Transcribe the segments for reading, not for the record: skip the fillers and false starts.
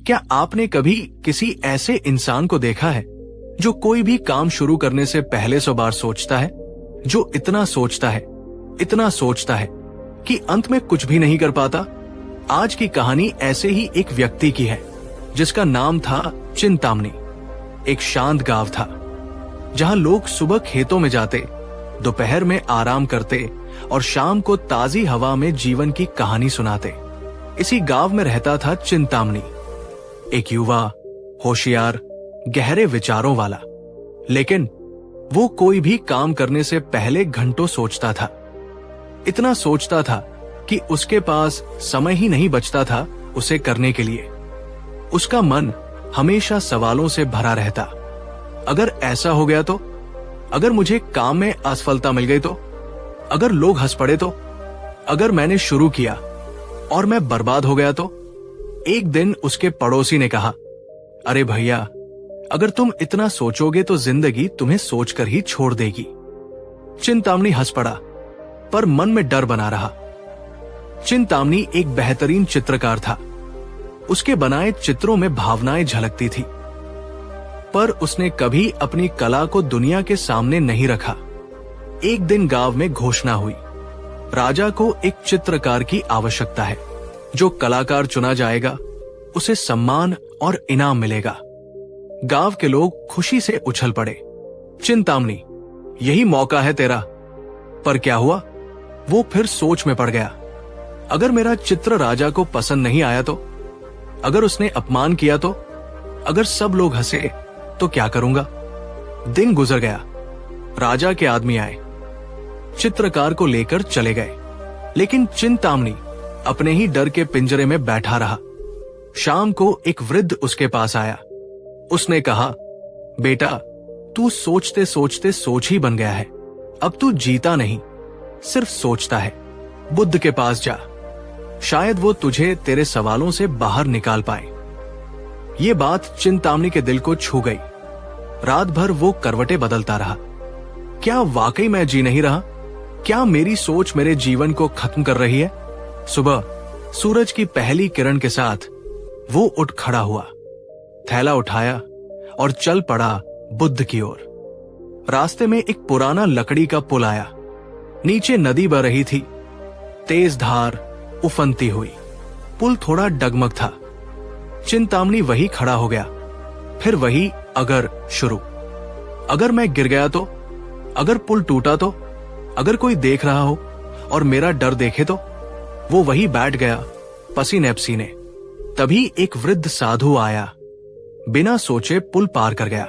क्या आपने कभी किसी ऐसे इंसान को देखा है जो कोई भी काम शुरू करने से पहले 100 बार सोचता है, जो इतना सोचता है कि अंत में कुछ भी नहीं कर पाता? आज की कहानी ऐसे ही एक व्यक्ति की है जिसका नाम था चिंतामणी। एक शांत गांव था जहां लोग सुबह खेतों में जाते, दोपहर में आराम करते और शाम को ताजी हवा में जीवन की कहानी सुनाते। इसी गांव में रहता था चिंतामणी, एक युवा, होशियार, गहरे विचारों वाला। लेकिन वो कोई भी काम करने से पहले घंटों सोचता था। इतना सोचता था कि उसके पास समय ही नहीं बचता था उसे करने के लिए। उसका मन हमेशा सवालों से भरा रहता। अगर ऐसा हो गया तो? अगर मुझे काम में असफलता मिल गई तो? अगर लोग हंस पड़े तो? अगर मैंने शुरू किया और मैं बर्बाद हो गया तो? एक दिन उसके पड़ोसी ने कहा, अरे भैया, अगर तुम इतना सोचोगे तो जिंदगी तुम्हें सोचकर ही छोड़ देगी। चिंतामणी हंस पड़ा, पर मन में डर बना रहा। चिंतामणी एक बेहतरीन चित्रकार था। उसके बनाए चित्रों में भावनाएं झलकती थी, पर उसने कभी अपनी कला को दुनिया के सामने नहीं रखा। एक दिन गांव में घोषणा हुई, राजा को एक चित्रकार की आवश्यकता है। जो कलाकार चुना जाएगा उसे सम्मान और इनाम मिलेगा। गांव के लोग खुशी से उछल पड़े। चिंतामणी, यही मौका है तेरा। पर क्या हुआ? वो फिर सोच में पड़ गया। अगर मेरा चित्र राजा को पसंद नहीं आया तो? अगर उसने अपमान किया तो? अगर सब लोग हंसे तो क्या करूंगा? दिन गुजर गया। राजा के आदमी आए, चित्रकार को लेकर चले गए, लेकिन चिंतामणी अपने ही डर के पिंजरे में बैठा रहा। शाम को एक वृद्ध उसके पास आया। उसने कहा, बेटा, तू सोचते सोचते सोच ही बन गया है। अब तू जीता नहीं, सिर्फ सोचता है। बुद्ध के पास जा, शायद वो तुझे तेरे सवालों से बाहर निकाल पाए। ये बात चिंतामणी के दिल को छू गई। रात भर वो करवटें बदलता रहा। क्या वाकई मैं जी नहीं रहा? क्या मेरी सोच मेरे जीवन को खत्म कर रही है? सुबह सूरज की पहली किरण के साथ वो उठ खड़ा हुआ, थैला उठाया और चल पड़ा बुद्ध की ओर। रास्ते में एक पुराना लकड़ी का पुल आया। नीचे नदी बह रही थी, तेज धार उफनती हुई। पुल थोड़ा डगमग था। चिंतामणी वही खड़ा हो गया। फिर वही अगर शुरू। अगर मैं गिर गया तो? अगर पुल टूटा तो? अगर कोई देख रहा हो और मेरा डर देखे तो? वो वही बैठ गया, पसीने पसीने। तभी एक वृद्ध साधु आया, बिना सोचे पुल पार कर गया।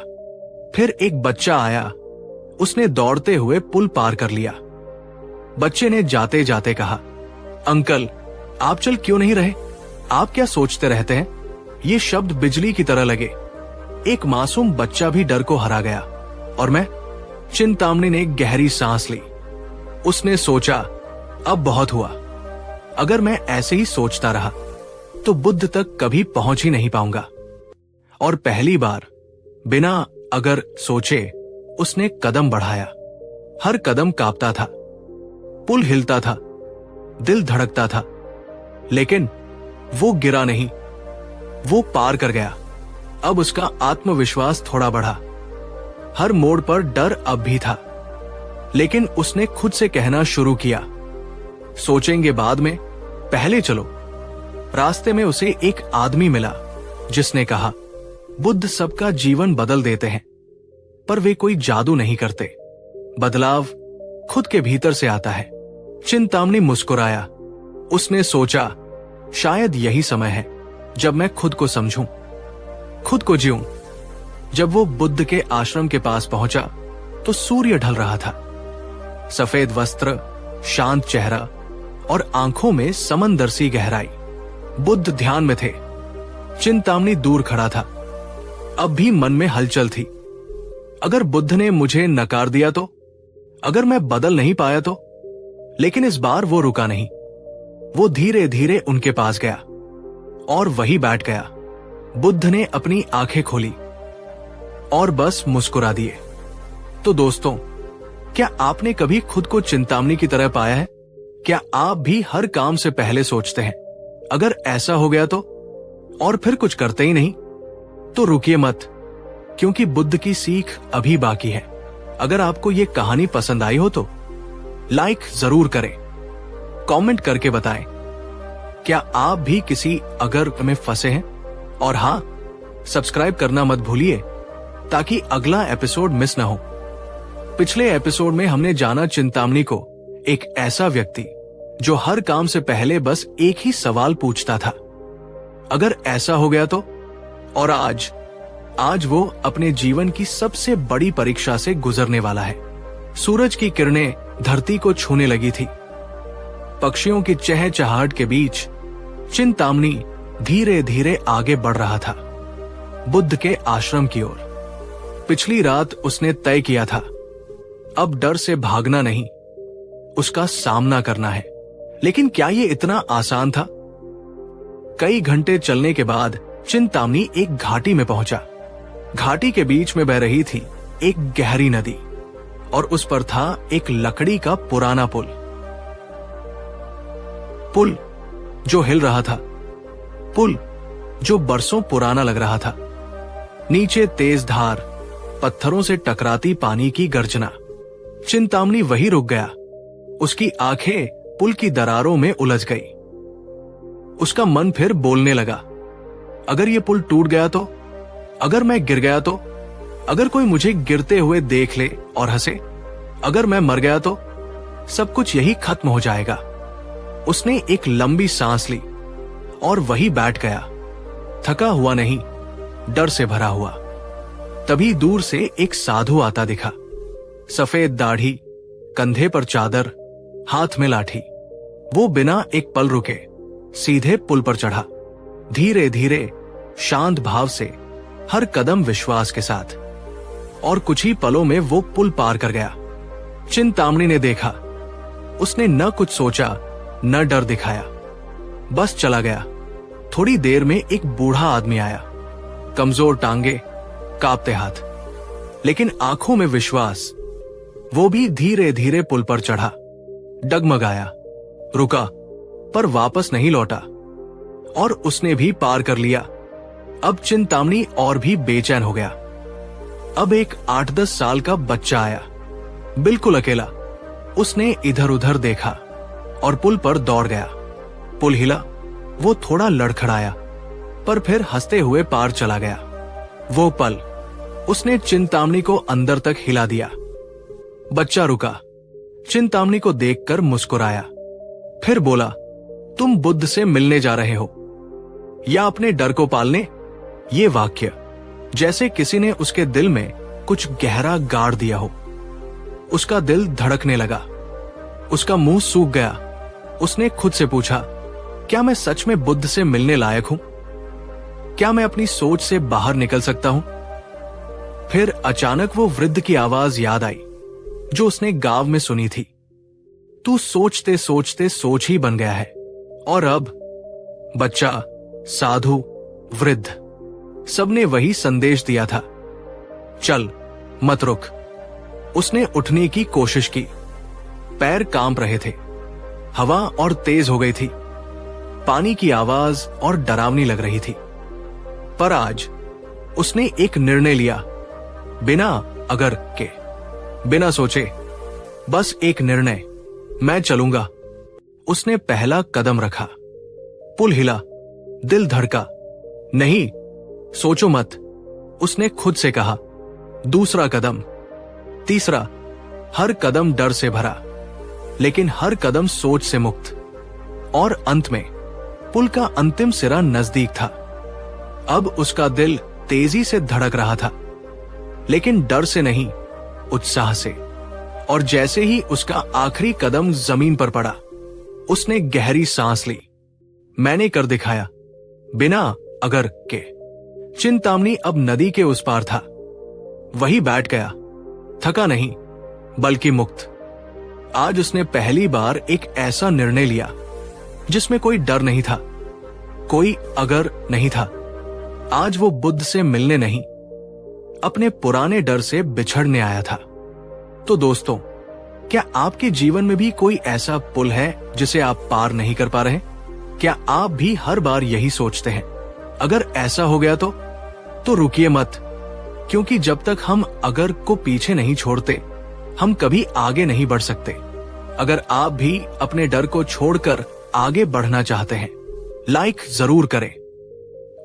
फिर एक बच्चा आया, उसने दौड़ते हुए पुल पार कर लिया। बच्चे ने जाते जाते कहा, अंकल, आप चल क्यों नहीं रहे? आप क्या सोचते रहते हैं? ये शब्द बिजली की तरह लगे। एक मासूम बच्चा भी डर को हरा गया। और मैं? चिंतामणी ने गहरी सांस ली। उसने सोचा, अब बहुत हुआ। अगर मैं ऐसे ही सोचता रहा तो बुद्ध तक कभी पहुंच ही नहीं पाऊंगा। और पहली बार बिना अगर सोचे उसने कदम बढ़ाया। हर कदम कांपता था, पुल हिलता था, दिल धड़कता था, लेकिन वो गिरा नहीं, वो पार कर गया। अब उसका आत्मविश्वास थोड़ा बढ़ा। हर मोड़ पर डर अब भी था, लेकिन उसने खुद से कहना शुरू किया, सोचेंगे बाद में, पहले चलो। रास्ते में उसे एक आदमी मिला जिसने कहा, बुद्ध सबका जीवन बदल देते हैं, पर वे कोई जादू नहीं करते। बदलाव खुद के भीतर से आता है। चिंतामणी मुस्कुराया। उसने सोचा, शायद यही समय है जब मैं खुद को समझूं, खुद को जीऊं। जब वो बुद्ध के आश्रम के पास पहुंचा तो सूर्य ढल रहा था। सफेद वस्त्र, शांत चेहरा और आंखों में समंदर सी गहराई। बुद्ध ध्यान में थे। चिंतामणी दूर खड़ा था। अब भी मन में हलचल थी। अगर बुद्ध ने मुझे नकार दिया तो? अगर मैं बदल नहीं पाया तो? लेकिन इस बार वो रुका नहीं। वो धीरे धीरे उनके पास गया और वहीं बैठ गया। बुद्ध ने अपनी आंखें खोली और बस मुस्कुरा दिए। तो दोस्तों, क्या आपने कभी खुद को चिंतामणी की तरह पाया है? क्या आप भी हर काम से पहले सोचते हैं, अगर ऐसा हो गया तो? और फिर कुछ करते ही नहीं, तो रुकिए मत, क्योंकि बुद्ध की सीख अभी बाकी है। अगर आपको ये कहानी पसंद आई हो तो लाइक जरूर करें, कमेंट करके बताएं क्या आप भी किसी अगर में फंसे हैं, और हाँ, सब्सक्राइब करना मत भूलिए ताकि अगला एपिसोड मिस ना हो। पिछले एपिसोड में हमने जाना चिंतामणि को, एक ऐसा व्यक्ति जो हर काम से पहले बस एक ही सवाल पूछता था, अगर ऐसा हो गया तो। और आज वो अपने जीवन की सबसे बड़ी परीक्षा से गुजरने वाला है। सूरज की किरणें धरती को छूने लगी थी। पक्षियों की चहचहाहट के बीच चिंतामणि धीरे धीरे आगे बढ़ रहा था, बुद्ध के आश्रम की ओर। पिछली रात उसने तय किया था, अब डर से भागना नहीं, उसका सामना करना है। लेकिन क्या ये इतना आसान था? कई घंटे चलने के बाद चिंतामणि एक घाटी में पहुंचा। घाटी के बीच में बह रही थी एक गहरी नदी, और उस पर था एक लकड़ी का पुराना पुल जो हिल रहा था, पुल जो बरसों पुराना लग रहा था। नीचे तेज धार, पत्थरों से टकराती पानी की गर्जना। चिंतामणि वहीं रुक गया। उसकी आंखें पुल की दरारों में उलझ गई। उसका मन फिर बोलने लगा, अगर ये पुल टूट गया तो, अगर मैं गिर गया तो, अगर कोई मुझे गिरते हुए देख ले और हंसे, अगर मैं मर गया तो सब कुछ यही खत्म हो जाएगा। उसने एक लंबी सांस ली और वहीं बैठ गया, थका हुआ नहीं, डर से भरा हुआ। तभी दूर से एक साधु आता दिखा। सफेद दाढ़ी, कंधे पर चादर, हाथ में लाठी। वो बिना एक पल रुके सीधे पुल पर चढ़ा, धीरे धीरे, शांत भाव से, हर कदम विश्वास के साथ। और कुछ ही पलों में वो पुल पार कर गया। चिंतामणि ने देखा, उसने न कुछ सोचा न डर दिखाया, बस चला गया। थोड़ी देर में एक बूढ़ा आदमी आया, कमजोर टांगे, कांपते हाथ, लेकिन आंखों में विश्वास। वो भी धीरे धीरे पुल पर चढ़ा, डगमगाया, रुका, पर वापस नहीं लौटा, और उसने भी पार कर लिया। अब चिंतामणि और भी बेचैन हो गया। अब एक 8-10 साल का बच्चा आया, बिल्कुल अकेला। उसने इधर उधर देखा और पुल पर दौड़ गया। पुल हिला, वो थोड़ा लड़खड़ाया, पर फिर हंसते हुए पार चला गया। वो पल उसने चिंतामणि को अंदर तक हिला दिया। बच्चा रुका, चिंतामणि को देखकर मुस्कुराया, फिर बोला, तुम बुद्ध से मिलने जा रहे हो या अपने डर को पालने? ये वाक्य जैसे किसी ने उसके दिल में कुछ गहरा गाड़ दिया हो। उसका दिल धड़कने लगा, उसका मुंह सूख गया। उसने खुद से पूछा, क्या मैं सच में बुद्ध से मिलने लायक हूं? क्या मैं अपनी सोच से बाहर निकल सकता हूं? फिर अचानक वो वृद्ध की आवाज याद आई जो उसने गांव में सुनी थी, तू सोचते सोचते सोच ही बन गया है। और अब बच्चा, साधु, वृद्ध, सबने वही संदेश दिया था, चल, मत रुक। उसने उठने की कोशिश की, पैर कांप रहे थे, हवा और तेज हो गई थी, पानी की आवाज और डरावनी लग रही थी। पर आज उसने एक निर्णय लिया, बिना अगर के, बिना सोचे, बस एक निर्णय, मैं चलूंगा। उसने पहला कदम रखा, पुल हिला, दिल धड़का। नहीं, सोचो मत, उसने खुद से कहा। दूसरा कदम, तीसरा, हर कदम डर से भरा, लेकिन हर कदम सोच से मुक्त। और अंत में पुल का अंतिम सिरा नजदीक था। अब उसका दिल तेजी से धड़क रहा था, लेकिन डर से नहीं, उत्साह से। और जैसे ही उसका आखिरी कदम जमीन पर पड़ा, उसने गहरी सांस ली। मैंने कर दिखाया, बिना अगर के। चिंतामणि अब नदी के उस पार था, वही बैठ गया, थका नहीं, बल्कि मुक्त। आज उसने पहली बार एक ऐसा निर्णय लिया जिसमें कोई डर नहीं था, कोई अगर नहीं था। आज वो बुद्ध से मिलने नहीं, अपने पुराने डर से बिछड़ने आया था। तो दोस्तों, क्या आपके जीवन में भी कोई ऐसा पुल है जिसे आप पार नहीं कर पा रहे? क्या आप भी हर बार यही सोचते हैं, अगर ऐसा हो गया तो रुकिए मत, क्योंकि जब तक हम अगर को पीछे नहीं छोड़ते हम कभी आगे नहीं बढ़ सकते। अगर आप भी अपने डर को छोड़कर आगे बढ़ना चाहते हैं, लाइक जरूर करें,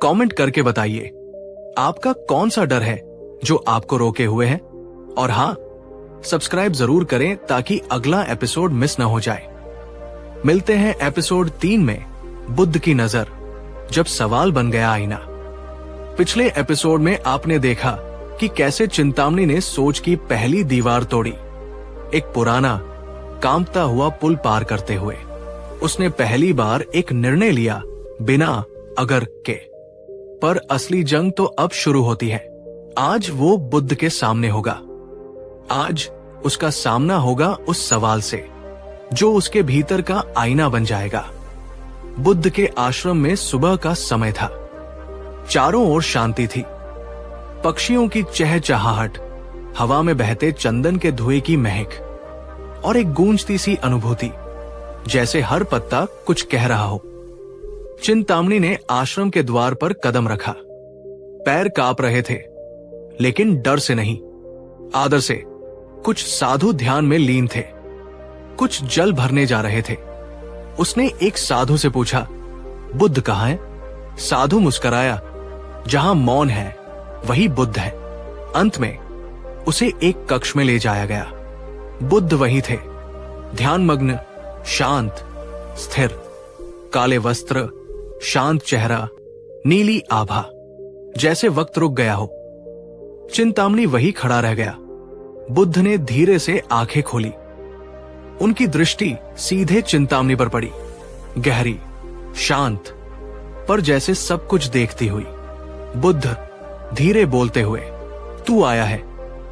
कमेंट करके बताइए आपका कौन सा डर है जो आपको रोके हुए है। और हाँ, सब्सक्राइब जरूर करें ताकि अगला एपिसोड मिस न हो जाए। मिलते हैं एपिसोड 3 में, बुद्ध की नजर, जब सवाल बन गया आईना। पिछले एपिसोड में आपने देखा कि कैसे चिंतामणि ने सोच की पहली दीवार तोड़ी। एक पुराना कांपता हुआ पुल पार करते हुए उसने पहली बार एक निर्णय लिया, बिना अगर के। पर असली जंग तो अब शुरू होती है। आज वो बुद्ध के सामने होगा। आज उसका सामना होगा उस सवाल से जो उसके भीतर का आईना बन जाएगा। बुद्ध के आश्रम में सुबह का समय था। चारों ओर शांति थी। पक्षियों की चहचहाहट, हवा में बहते चंदन के धुएं की महक और एक गूंजती सी अनुभूति जैसे हर पत्ता कुछ कह रहा हो। चिंतामणि ने आश्रम के द्वार पर कदम रखा। पैर कांप रहे थे, लेकिन डर से नहीं, आदर से। कुछ साधु ध्यान में लीन थे, कुछ जल भरने जा रहे थे। उसने एक साधु से पूछा, बुद्ध कहाँ है? साधु मुस्कुराया, जहां मौन है वही बुद्ध है। अंत में उसे एक कक्ष में ले जाया गया। बुद्ध वहीं थे, ध्यानमग्न, शांत, स्थिर, काले वस्त्र, शांत चेहरा, नीली आभा, जैसे वक्त रुक गया हो। चिंतामणि वही खड़ा रह गया। बुद्ध ने धीरे से आंखें खोली। उनकी दृष्टि सीधे चिंतामणि पर पड़ी, गहरी, शांत, पर जैसे सब कुछ देखती हुई। बुद्ध धीरे बोलते हुए, तू आया है,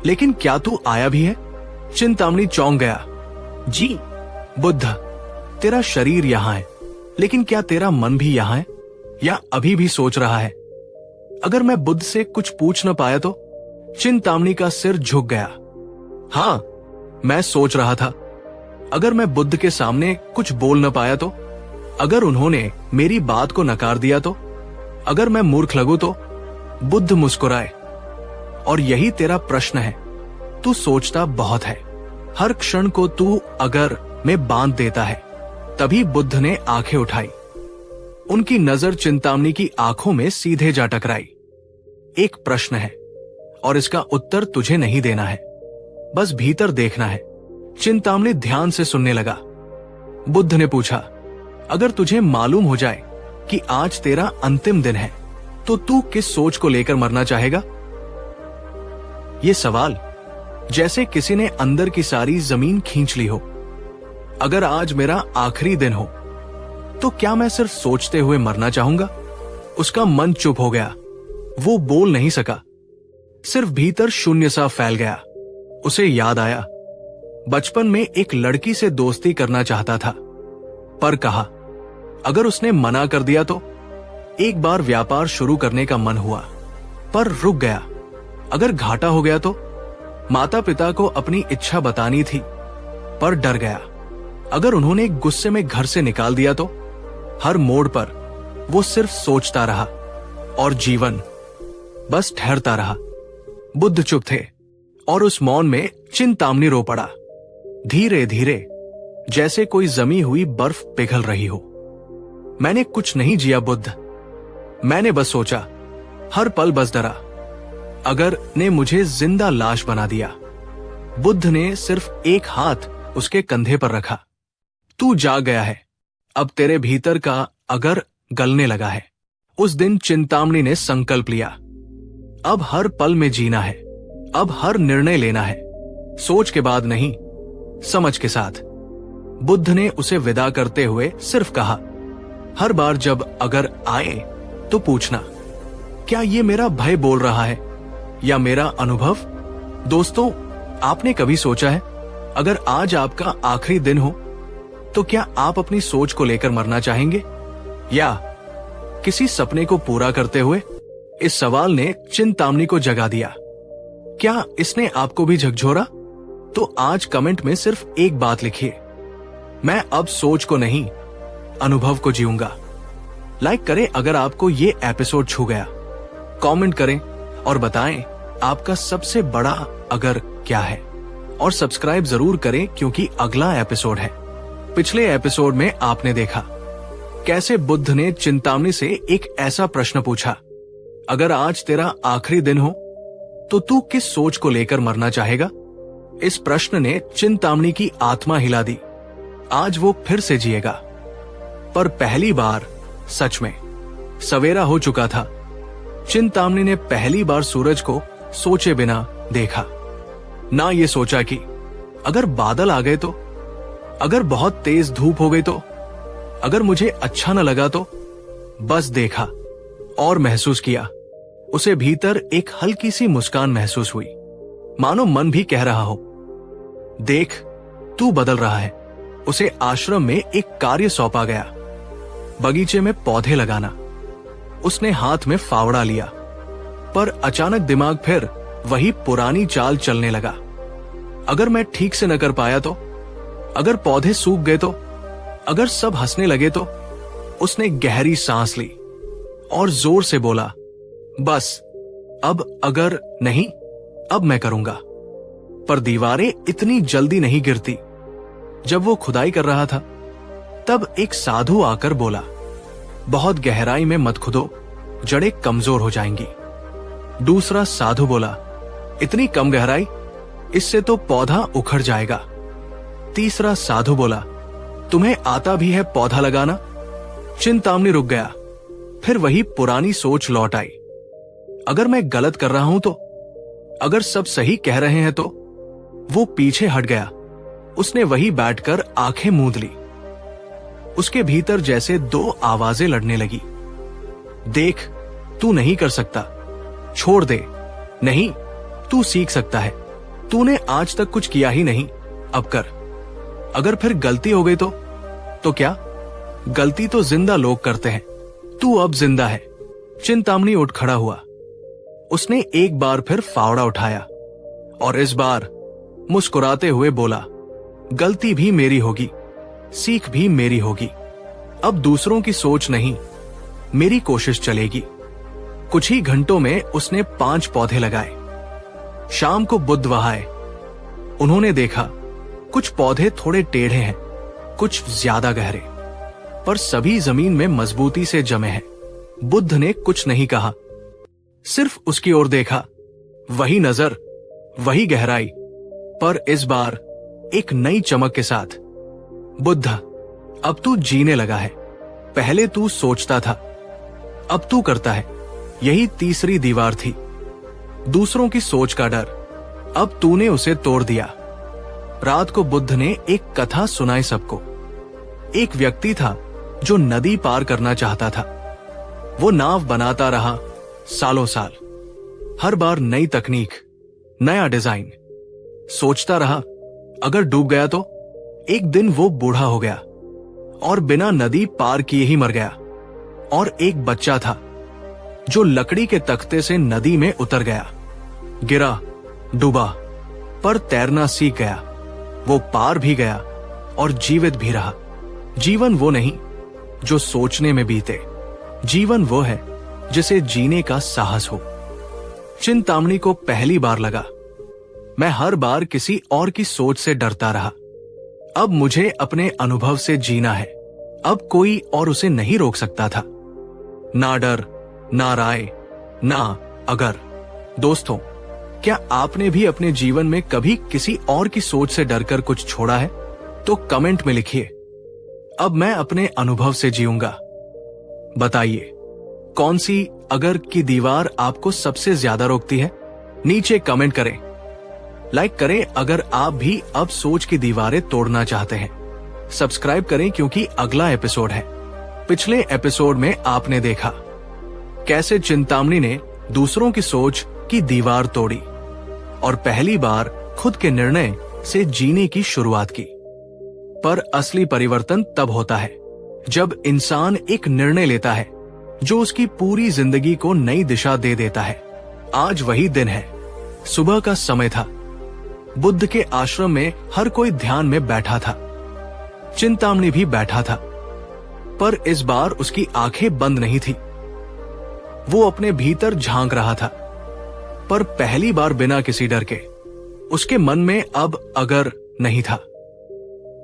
लेकिन क्या तू आया भी है? चिंतामणि चौंक गया। जी बुद्ध, तेरा शरीर यहां है, लेकिन क्या तेरा मन भी यहां है, या अभी भी सोच रहा है? अगर मैं बुद्ध से कुछ पूछ न पाया तो? चिंतामणि का सिर झुक गया। हां, मैं सोच रहा था। अगर मैं बुद्ध के सामने कुछ बोल न पाया तो? अगर उन्होंने मेरी बात को नकार दिया तो? अगर मैं मूर्ख लगूं तो? बुद्ध मुस्कुराए, और यही तेरा प्रश्न है। तू सोचता बहुत है, हर क्षण को तू अगर में बांध देता है। तभी बुद्ध ने आंखें उठाई। उनकी नजर चिंतामणि की आंखों में सीधे जा टकराई। एक प्रश्न है, और इसका उत्तर तुझे नहीं देना है, बस भीतर देखना है। चिंतामणि ध्यान से सुनने लगा। बुद्ध ने पूछा, अगर तुझे मालूम हो जाए कि आज तेरा अंतिम दिन है, तो तू किस सोच को लेकर मरना चाहेगा? ये सवाल जैसे किसी ने अंदर की सारी जमीन खींच ली हो। अगर आज मेरा आखिरी दिन हो, तो क्या मैं सिर्फ सोचते हुए मरना चाहूंगा? उसका मन चुप हो गया। वो बोल नहीं सका, सिर्फ भीतर शून्य सा फैल गया। उसे याद आया, बचपन में एक लड़की से दोस्ती करना चाहता था, पर कहा अगर उसने मना कर दिया तो? एक बार व्यापार शुरू करने का मन हुआ, पर रुक गया। अगर घाटा हो गया तो? माता पिता को अपनी इच्छा बतानी थी, पर डर गया। अगर उन्होंने गुस्से में घर से निकाल दिया तो? हर मोड़ पर वो सिर्फ सोचता रहा, और जीवन बस ठहरता रहा। बुद्ध चुप थे, और उस मौन में चिंतामणि रो पड़ा, धीरे धीरे, जैसे कोई जमी हुई बर्फ पिघल रही हो। मैंने कुछ नहीं जिया बुद्ध, मैंने बस सोचा। हर पल बस डरा, अगर ने मुझे जिंदा लाश बना दिया। बुद्ध ने सिर्फ एक हाथ उसके कंधे पर रखा। तू जाग गया है, अब तेरे भीतर का अगर गलने लगा है। उस दिन चिंतामणि ने संकल्प लिया, अब हर पल में जीना है, अब हर निर्णय लेना है, सोच के बाद नहीं, समझ के साथ। बुद्ध ने उसे विदा करते हुए सिर्फ कहा, हर बार जब अगर आए तो पूछना, क्या ये मेरा भय बोल रहा है या मेरा अनुभव? दोस्तों, आपने कभी सोचा है, अगर आज आपका आखिरी दिन हो तो क्या आप अपनी सोच को लेकर मरना चाहेंगे, या किसी सपने को पूरा करते हुए? इस सवाल ने चिंतामणि को जगा दिया। क्या इसने आपको भी झकझोरा? तो आज कमेंट में सिर्फ एक बात लिखिए, मैं अब सोच को नहीं, अनुभव को जीऊंगा। लाइक करें अगर आपको ये एपिसोड छू गया, कमेंट करें और बताएं आपका सबसे बड़ा अगर क्या है, और सब्सक्राइब जरूर करें क्योंकि अगला एपिसोड है। पिछले एपिसोड में आपने देखा कैसे बुद्ध ने चिंतामणि से एक ऐसा प्रश्न पूछा, अगर आज तेरा आखिरी दिन हो तो तू किस सोच को लेकर मरना चाहेगा। इस प्रश्न ने चिंतामणि की आत्मा हिला दी। आज वो फिर से जिएगा, पर पहली बार सच में। सवेरा हो चुका था। चिंतामणि ने पहली बार सूरज को सोचे बिना देखा। ना ये सोचा कि अगर बादल आ गए तो, अगर बहुत तेज धूप हो गई तो, अगर मुझे अच्छा न लगा तो। बस देखा और महसूस किया। उसे भीतर एक हल्की सी मुस्कान महसूस हुई, मानो मन भी कह रहा हो, देख तू बदल रहा है। उसे आश्रम में एक कार्य सौंपा गया, बगीचे में पौधे लगाना। उसने हाथ में फावड़ा लिया, पर अचानक दिमाग फिर वही पुरानी चाल चलने लगा। अगर मैं ठीक से न कर पाया तो, अगर पौधे सूख गए तो, अगर सब हंसने लगे तो। उसने गहरी सांस ली और जोर से बोला, बस अब अगर नहीं, अब मैं करूंगा। पर दीवारें इतनी जल्दी नहीं गिरती। जब वो खुदाई कर रहा था तब एक साधु आकर बोला, बहुत गहराई में मत खुदो, जड़ें कमजोर हो जाएंगी। दूसरा साधु बोला, इतनी कम गहराई, इससे तो पौधा उखड़ जाएगा। तीसरा साधु बोला, तुम्हें आता भी है पौधा लगाना। चिंतामणि रुक गया। फिर वही पुरानी सोच लौट आई, अगर मैं गलत कर रहा हूं तो, अगर सब सही कह रहे हैं तो। वो पीछे हट गया। उसने वही बैठकर आंखें मूंद ली। उसके भीतर जैसे दो आवाजें लड़ने लगी। देख तू नहीं कर सकता, छोड़ दे। नहीं, तू सीख सकता है। तूने आज तक कुछ किया ही नहीं, अब कर। अगर फिर गलती हो गई तो क्या? गलती तो जिंदा लोग करते हैं, तू अब जिंदा है। चिंतामणि उठ खड़ा हुआ। उसने एक बार फिर फावड़ा उठाया और इस बार मुस्कुराते हुए बोला, गलती भी मेरी होगी, सीख भी मेरी होगी। अब दूसरों की सोच नहीं, मेरी कोशिश चलेगी। कुछ ही घंटों में उसने 5 पौधे लगाए। शाम को बुद्ध वहां आए। उन्होंने देखा कुछ पौधे थोड़े टेढ़े हैं, कुछ ज्यादा गहरे, पर सभी जमीन में मजबूती से जमे हैं। बुद्ध ने कुछ नहीं कहा, सिर्फ उसकी ओर देखा। वही नजर, वही गहराई, पर इस बार एक नई चमक के साथ। बुद्ध, अब तू जीने लगा है। पहले तू सोचता था, अब तू करता है। यही तीसरी दीवार थी, दूसरों की सोच का डर। अब तूने उसे तोड़ दिया। रात को बुद्ध ने एक कथा सुनाई सबको। एक व्यक्ति था जो नदी पार करना चाहता था। वो नाव बनाता रहा सालों साल। हर बार नई तकनीक, नया डिजाइन। सोचता रहा, अगर डूब गया तो। एक दिन वो बूढ़ा हो गया और बिना नदी पार किए ही मर गया। और एक बच्चा था जो लकड़ी के तख्ते से नदी में उतर गया, गिरा, डूबा, पर तैरना सीख गया। वो पार भी गया और जीवित भी रहा। जीवन वो नहीं जो सोचने में बीते, जीवन वो है जिसे जीने का साहस हो। चिंतामणि को पहली बार लगा, मैं हर बार किसी और की सोच से डरता रहा। अब मुझे अपने अनुभव से जीना है। अब कोई और उसे नहीं रोक सकता था। ना डर, ना राय, ना अगर। दोस्तों, क्या आपने भी अपने जीवन में कभी किसी और की सोच से डरकर कुछ छोड़ा है? तो कमेंट में लिखिए, अब मैं अपने अनुभव से जीऊंगा। बताइए, कौन सी अगर की दीवार आपको सबसे ज्यादा रोकती है? नीचे कमेंट करें, लाइक करें अगर आप भी अब सोच की दीवारें तोड़ना चाहते हैं। सब्सक्राइब करें क्योंकि अगला एपिसोड है। पिछले एपिसोड में आपने देखा कैसे चिंतामणि ने दूसरों की सोच की दीवार तोड़ी और पहली बार खुद के निर्णय से जीने की शुरुआत की। पर असली परिवर्तन तब होता है जब इंसान एक निर्णय लेता है जो उसकी पूरी जिंदगी को नई दिशा दे देता है। आज वही दिन है। सुबह का समय था। बुद्ध के आश्रम में हर कोई ध्यान में बैठा था। चिंतामणि भी बैठा था। पर इस बार उसकी आंखें बंद नहीं थी। वो अपने भीतर झांक रहा था, पर पहली बार बिना किसी डर के। उसके मन में अब अगर नहीं था,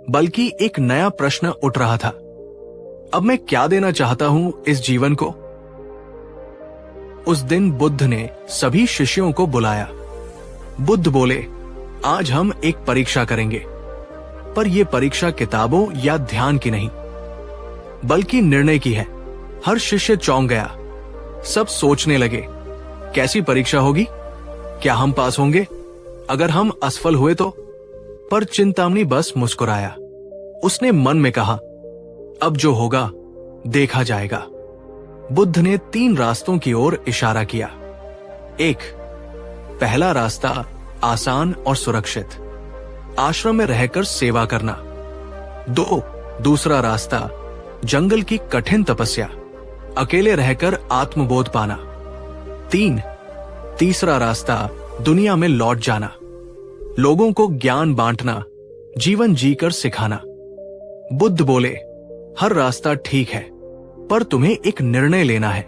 बल्कि एक नया प्रश्न उठ रहा था। अब मैं क्या देना चाहता हूं इस जीवन को? उस दिन बुद्ध ने सभी शिष्यों को बुलाया। बुद्ध बोले, आज हम एक परीक्षा करेंगे, पर यह परीक्षा किताबों या ध्यान की नहीं, बल्कि निर्णय की है। हर शिष्य चौंक गया। सब सोचने लगे, कैसी परीक्षा होगी? क्या हम पास होंगे? अगर हम असफल हुए तो? पर चिंतामणि बस मुस्कुराया। उसने मन में कहा, अब जो होगा देखा जाएगा। बुद्ध ने 3 रास्तों की ओर इशारा किया। 1, पहला रास्ता आसान और सुरक्षित, आश्रम में रहकर सेवा करना। 2, दूसरा रास्ता जंगल की कठिन तपस्या, अकेले रहकर आत्मबोध पाना। 3, तीसरा रास्ता दुनिया में लौट जाना, लोगों को ज्ञान बांटना, जीवन जीकर सिखाना। बुद्ध बोले, हर रास्ता ठीक है, पर तुम्हें एक निर्णय लेना है,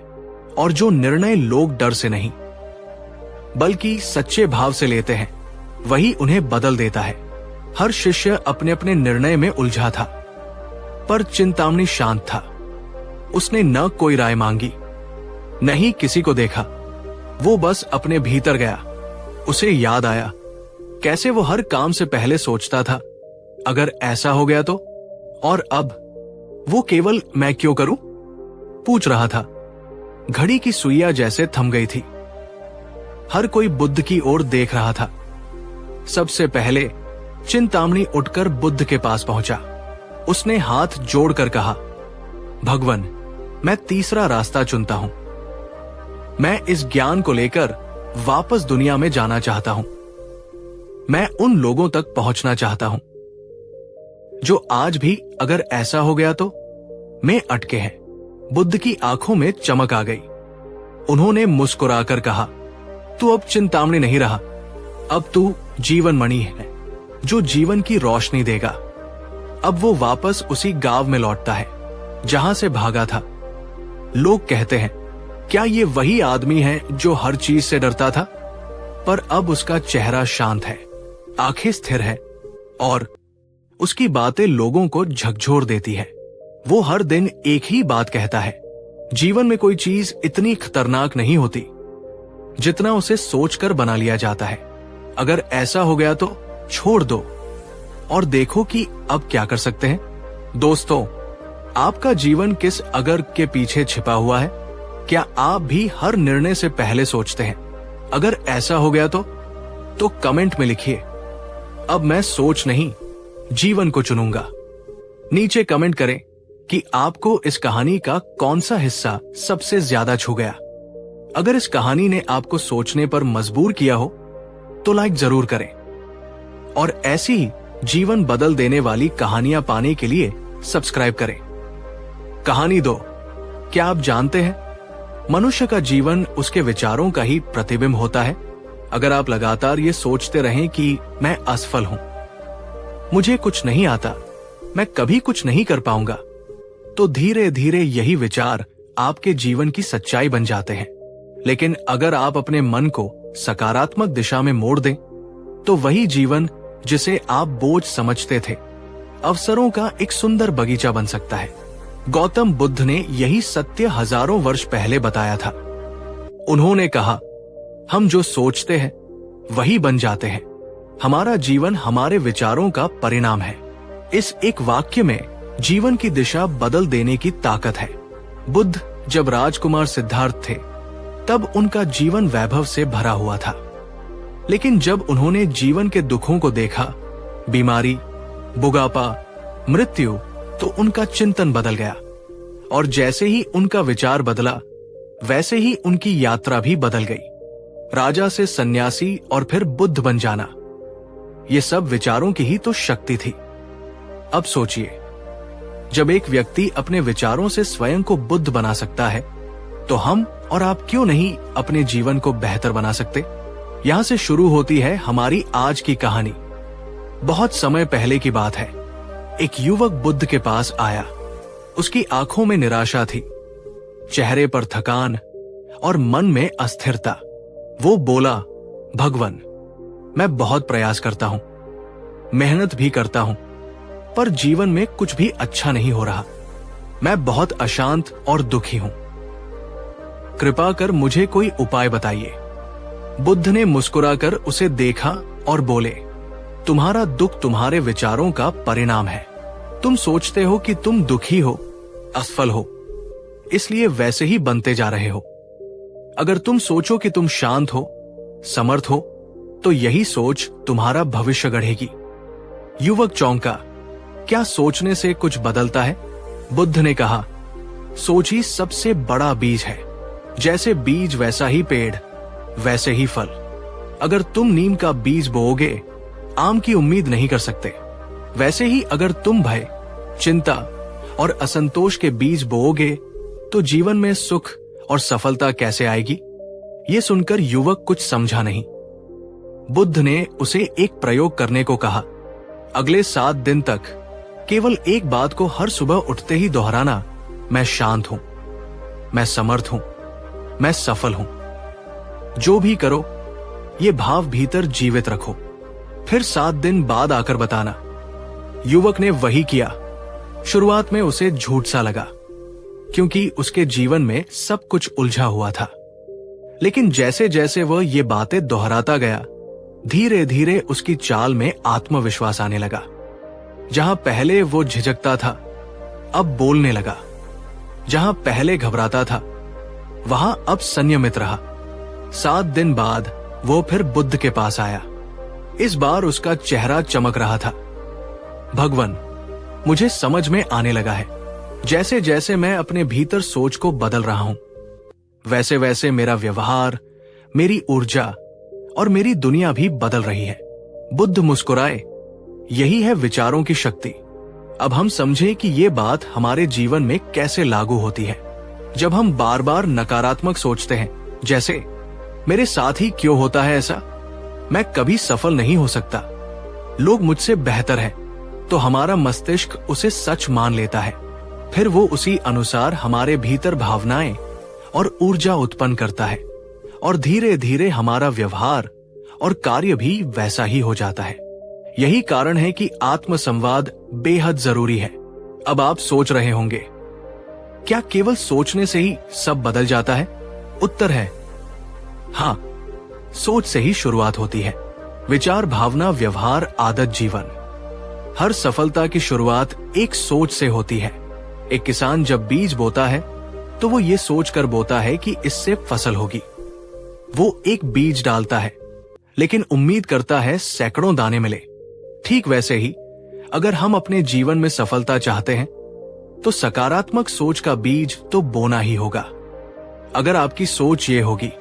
और जो निर्णय लोग डर से नहीं बल्कि सच्चे भाव से लेते हैं, वही उन्हें बदल देता है। हर शिष्य अपने अपने निर्णय में उलझा था, पर चिंतामणि शांत था। उसने न कोई राय मांगी, न ही किसी को देखा। वो बस अपने भीतर गया। उसे याद आया कैसे वो हर काम से पहले सोचता था, अगर ऐसा हो गया तो? और अब वो केवल मैं क्यों करूं पूछ रहा था। घड़ी की सुइयां जैसे थम गई थी। हर कोई बुद्ध की ओर देख रहा था। सबसे पहले चिंतामणि उठकर बुद्ध के पास पहुंचा। उसने हाथ जोड़कर कहा, भगवन, मैं तीसरा रास्ता चुनता हूं। मैं इस ज्ञान को लेकर वापस दुनिया में जाना चाहता हूं। मैं उन लोगों तक पहुंचना चाहता हूं जो आज भी अगर ऐसा हो गया तो में अटके हैं। बुद्ध की आंखों में चमक आ गई। उन्होंने मुस्कुराकर कहा, तू अब चिंतामणि नहीं रहा, अब तू जीवन मणि है जो जीवन की रोशनी देगा। अब वो वापस उसी गांव में लौटता है जहां से भागा था। लोग कहते हैं, क्या ये वही आदमी है जो हर चीज से डरता था? पर अब उसका चेहरा शांत है, आंखें स्थिर है, और उसकी बातें लोगों को झकझोर देती है। वो हर दिन एक ही बात कहता है, जीवन में कोई चीज इतनी खतरनाक नहीं होती जितना उसे सोचकर बना लिया जाता है। अगर ऐसा हो गया तो छोड़ दो और देखो कि अब क्या कर सकते हैं। दोस्तों, आपका जीवन किस अगर के पीछे छिपा हुआ है? क्या आप भी हर निर्णय से पहले सोचते हैं, अगर ऐसा हो गया तो कमेंट में लिखिए, अब मैं सोच नहीं जीवन को चुनूंगा। नीचे कमेंट करें कि आपको इस कहानी का कौन सा हिस्सा सबसे ज्यादा छू गया। अगर इस कहानी ने आपको सोचने पर मजबूर किया हो तो लाइक जरूर करें, और ऐसी ही जीवन बदल देने वाली कहानियां पाने के लिए सब्सक्राइब करें। कहानी 2, क्या आप जानते हैं मनुष्य का जीवन उसके विचारों का ही प्रतिबिंब होता है। अगर आप लगातार ये सोचते रहें कि मैं असफल हूं, मुझे कुछ नहीं आता, मैं कभी कुछ नहीं कर पाऊंगा, तो धीरे धीरे यही विचार आपके जीवन की सच्चाई बन जाते हैं। लेकिन अगर आप अपने मन को सकारात्मक दिशा में मोड़ दें, तो वही जीवन जिसे आप बोझ समझते थे, अवसरों का एक सुंदर बगीचा बन सकता है। गौतम बुद्ध ने यही सत्य हजारों वर्ष पहले बताया था। उन्होंने कहा, हम जो सोचते हैं वही बन जाते हैं। हमारा जीवन हमारे विचारों का परिणाम है। इस एक वाक्य में जीवन की दिशा बदल देने की ताकत है। बुद्ध जब राजकुमार सिद्धार्थ थे, तब उनका जीवन वैभव से भरा हुआ था। लेकिन जब उन्होंने जीवन के दुखों को देखा, बीमारी, बुढ़ापा, मृत्यु, तो उनका चिंतन बदल गया। और जैसे ही उनका विचार बदला, वैसे ही उनकी यात्रा भी बदल गई। राजा से सन्यासी और फिर बुद्ध बन जाना, ये सब विचारों की ही तो शक्ति थी। अब सोचिए, जब एक व्यक्ति अपने विचारों से स्वयं को बुद्ध बना सकता है, तो हम और आप क्यों नहीं अपने जीवन को बेहतर बना सकते? यहां से शुरू होती है हमारी आज की कहानी। बहुत समय पहले की बात है। एक युवक बुद्ध के पास आया। उसकी आंखों में निराशा थी, चेहरे पर थकान और मन में अस्थिरता। वो बोला, भगवान, मैं बहुत प्रयास करता हूं, मेहनत भी करता हूं, पर जीवन में कुछ भी अच्छा नहीं हो रहा। मैं बहुत अशांत और दुखी हूं। कृपा कर मुझे कोई उपाय बताइए। बुद्ध ने मुस्कुराकर उसे देखा और बोले, तुम्हारा दुख तुम्हारे विचारों का परिणाम है। तुम सोचते हो कि तुम दुखी हो, असफल हो, इसलिए वैसे ही बनते जा रहे हो। अगर तुम सोचो कि तुम शांत हो, समर्थ हो, तो यही सोच तुम्हारा भविष्य गढ़ेगी। युवक चौंका, क्या सोचने से कुछ बदलता है? बुद्ध ने कहा, सोच ही सबसे बड़ा बीज है। जैसे बीज वैसा ही पेड़, वैसे ही फल। अगर तुम नीम का बीज बोओगे, आम की उम्मीद नहीं कर सकते। वैसे ही अगर तुम भय, चिंता और असंतोष के बीज बोओगे, तो जीवन में सुख और सफलता कैसे आएगी? ये सुनकर युवक कुछ समझा नहीं। बुद्ध ने उसे एक प्रयोग करने को कहा। अगले 7 दिन तक केवल एक बात को हर सुबह उठते ही दोहराना, मैं शांत हूं, मैं समर्थ हूं, मैं सफल हूं। जो भी करो, ये भाव भीतर जीवित रखो, फिर 7 दिन बाद आकर बताना। युवक ने वही किया। शुरुआत में उसे झूठ सा लगा, क्योंकि उसके जीवन में सब कुछ उलझा हुआ था। लेकिन जैसे जैसे वह ये बातें दोहराता गया, धीरे धीरे उसकी चाल में आत्मविश्वास आने लगा। जहां पहले वो झिझकता था, अब बोलने लगा। जहां पहले घबराता था, वहां अब संयमित रहा। 7 दिन बाद वो फिर बुद्ध के पास आया। इस बार उसका चेहरा चमक रहा था। भगवान, मुझे समझ में आने लगा है, जैसे जैसे मैं अपने भीतर सोच को बदल रहा हूं, वैसे वैसे मेरा व्यवहार, मेरी ऊर्जा और मेरी दुनिया भी बदल रही है। बुद्ध मुस्कुराए, यही है विचारों की शक्ति। अब हम समझें कि ये बात हमारे जीवन में कैसे लागू होती है। जब हम बार बार नकारात्मक सोचते हैं, जैसे मेरे साथ ही क्यों होता है ऐसा, मैं कभी सफल नहीं हो सकता, लोग मुझसे बेहतर हैं, तो हमारा मस्तिष्क उसे सच मान लेता है। फिर वो उसी अनुसार हमारे भीतर भावनाएं और ऊर्जा उत्पन्न करता है, और धीरे धीरे हमारा व्यवहार और कार्य भी वैसा ही हो जाता है। यही कारण है कि आत्मसंवाद बेहद जरूरी है। अब आप सोच रहे होंगे, क्या केवल सोचने से ही सब बदल जाता है? उत्तर है हां, सोच से ही शुरुआत होती है। विचार, भावना, व्यवहार, आदत, जीवन। हर सफलता की शुरुआत एक सोच से होती है। एक किसान जब बीज बोता है, तो वो ये सोचकर बोता है कि इससे फसल होगी। वो एक बीज डालता है, लेकिन उम्मीद करता है सैकड़ों दाने मिले। ठीक वैसे ही अगर हम अपने जीवन में सफलता चाहते हैं, तो सकारात्मक सोच का बीज तो बोना ही होगा। अगर आपकी सोच ये होगी,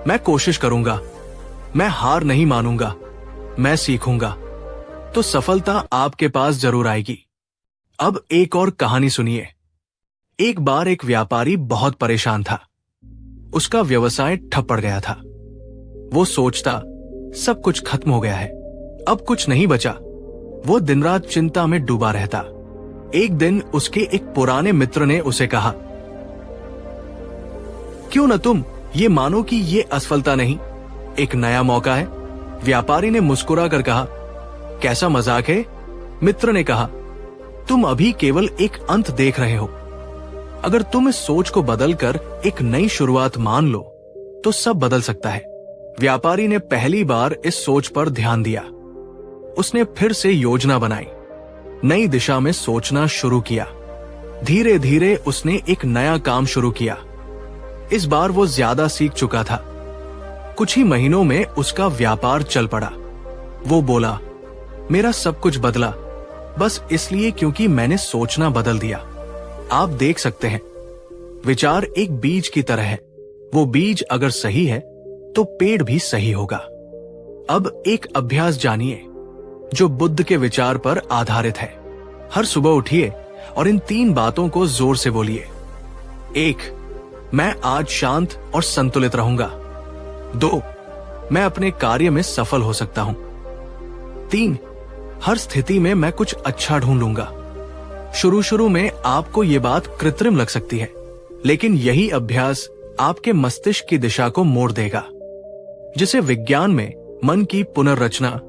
मैं कोशिश करूंगा, मैं हार नहीं मानूंगा, मैं सीखूंगा, तो सफलता आपके पास जरूर आएगी। अब एक और कहानी सुनिए। एक बार एक व्यापारी बहुत परेशान था। उसका व्यवसाय ठप पड़ गया था। वो सोचता, सब कुछ खत्म हो गया है, अब कुछ नहीं बचा। वो दिन रात चिंता में डूबा रहता। एक दिन उसके एक पुराने मित्र ने उसे कहा, क्यों न तुम ये मानो कि ये असफलता नहीं, एक नया मौका है। व्यापारी ने मुस्कुराकर कहा, कैसा मजाक है? मित्र ने कहा, तुम अभी केवल एक अंत देख रहे हो। अगर तुम इस सोच को बदलकर एक नई शुरुआत मान लो, तो सब बदल सकता है। व्यापारी ने पहली बार इस सोच पर ध्यान दिया। उसने फिर से योजना बनाई, नई दिशा में सोचना शुरू किया। धीरे धीरे उसने एक नया काम शुरू किया। इस बार वो ज्यादा सीख चुका था। कुछ ही महीनों में उसका व्यापार चल पड़ा। वो बोला, मेरा सब कुछ बदला, बस इसलिए क्योंकि मैंने सोचना बदल दिया। आप देख सकते हैं, विचार एक बीज की तरह है। वो बीज अगर सही है, तो पेड़ भी सही होगा। अब एक अभ्यास जानिए, जो बुद्ध के विचार पर आधारित है। हर सुबह उठिए और इन 3 बातों को जोर से बोलिए। 1, मैं आज शांत और संतुलित रहूंगा। 2, मैं अपने कार्य में सफल हो सकता हूं। 3, हर स्थिति में मैं कुछ अच्छा ढूंढूंगा। शुरू शुरू में आपको ये बात कृत्रिम लग सकती है, लेकिन यही अभ्यास आपके मस्तिष्क की दिशा को मोड़ देगा, जिसे विज्ञान में मन की पुनर्रचना,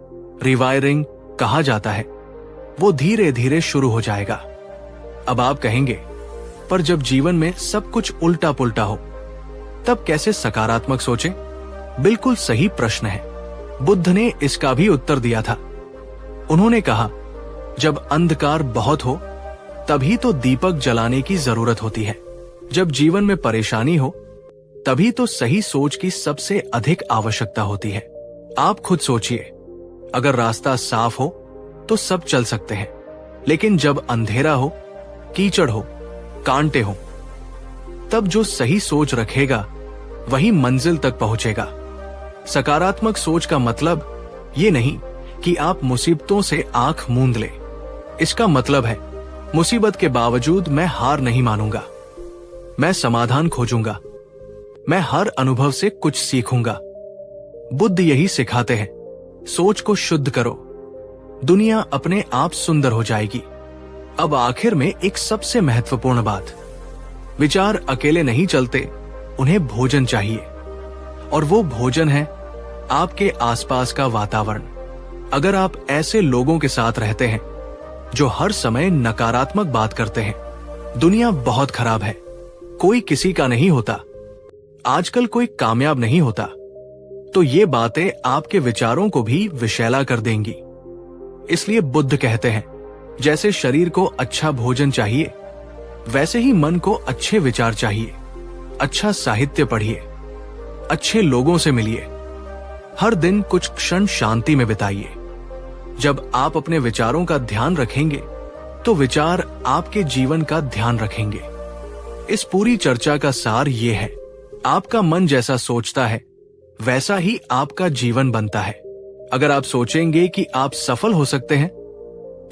रिवायरिंग कहा जाता है। वो धीरे धीरे शुरू हो जाएगा। अब आप कहेंगे, पर जब जीवन में सब कुछ उल्टा पुल्टा हो, तब कैसे सकारात्मक सोचें? बिल्कुल सही प्रश्न है। बुद्ध ने इसका भी उत्तर दिया था। उन्होंने कहा, जब अंधकार बहुत हो तभी तो दीपक जलाने की जरूरत होती है। जब जीवन में परेशानी हो तभी तो सही सोच की सबसे अधिक आवश्यकता होती है। आप खुद सोचिए, अगर रास्ता साफ हो तो सब चल सकते हैं, लेकिन जब अंधेरा हो, कीचड़ हो, कांटे हो, तब जो सही सोच रखेगा वही मंजिल तक पहुंचेगा। सकारात्मक सोच का मतलब ये नहीं कि आप मुसीबतों से आंख मूंद ले। इसका मतलब है, मुसीबत के बावजूद मैं हार नहीं मानूंगा, मैं समाधान खोजूंगा, मैं हर अनुभव से कुछ सीखूंगा। बुद्ध यही सिखाते हैं, सोच को शुद्ध करो, दुनिया अपने आप सुंदर हो जाएगी। अब आखिर में एक सबसे महत्वपूर्ण बात, विचार अकेले नहीं चलते, उन्हें भोजन चाहिए, और वो भोजन है आपके आसपास का वातावरण। अगर आप ऐसे लोगों के साथ रहते हैं जो हर समय नकारात्मक बात करते हैं, दुनिया बहुत खराब है, कोई किसी का नहीं होता, आजकल कोई कामयाब नहीं होता, तो ये बातें आपके विचारों को भी विषैला कर देंगी। इसलिए बुद्ध कहते हैं, जैसे शरीर को अच्छा भोजन चाहिए, वैसे ही मन को अच्छे विचार चाहिए। अच्छा साहित्य पढ़िए, अच्छे लोगों से मिलिए, हर दिन कुछ क्षण शांति में बिताइए। जब आप अपने विचारों का ध्यान रखेंगे तो विचार आपके जीवन का ध्यान रखेंगे। इस पूरी चर्चा का सार ये है, आपका मन जैसा सोचता है वैसा ही आपका जीवन बनता है। अगर आप सोचेंगे कि आप सफल हो सकते हैं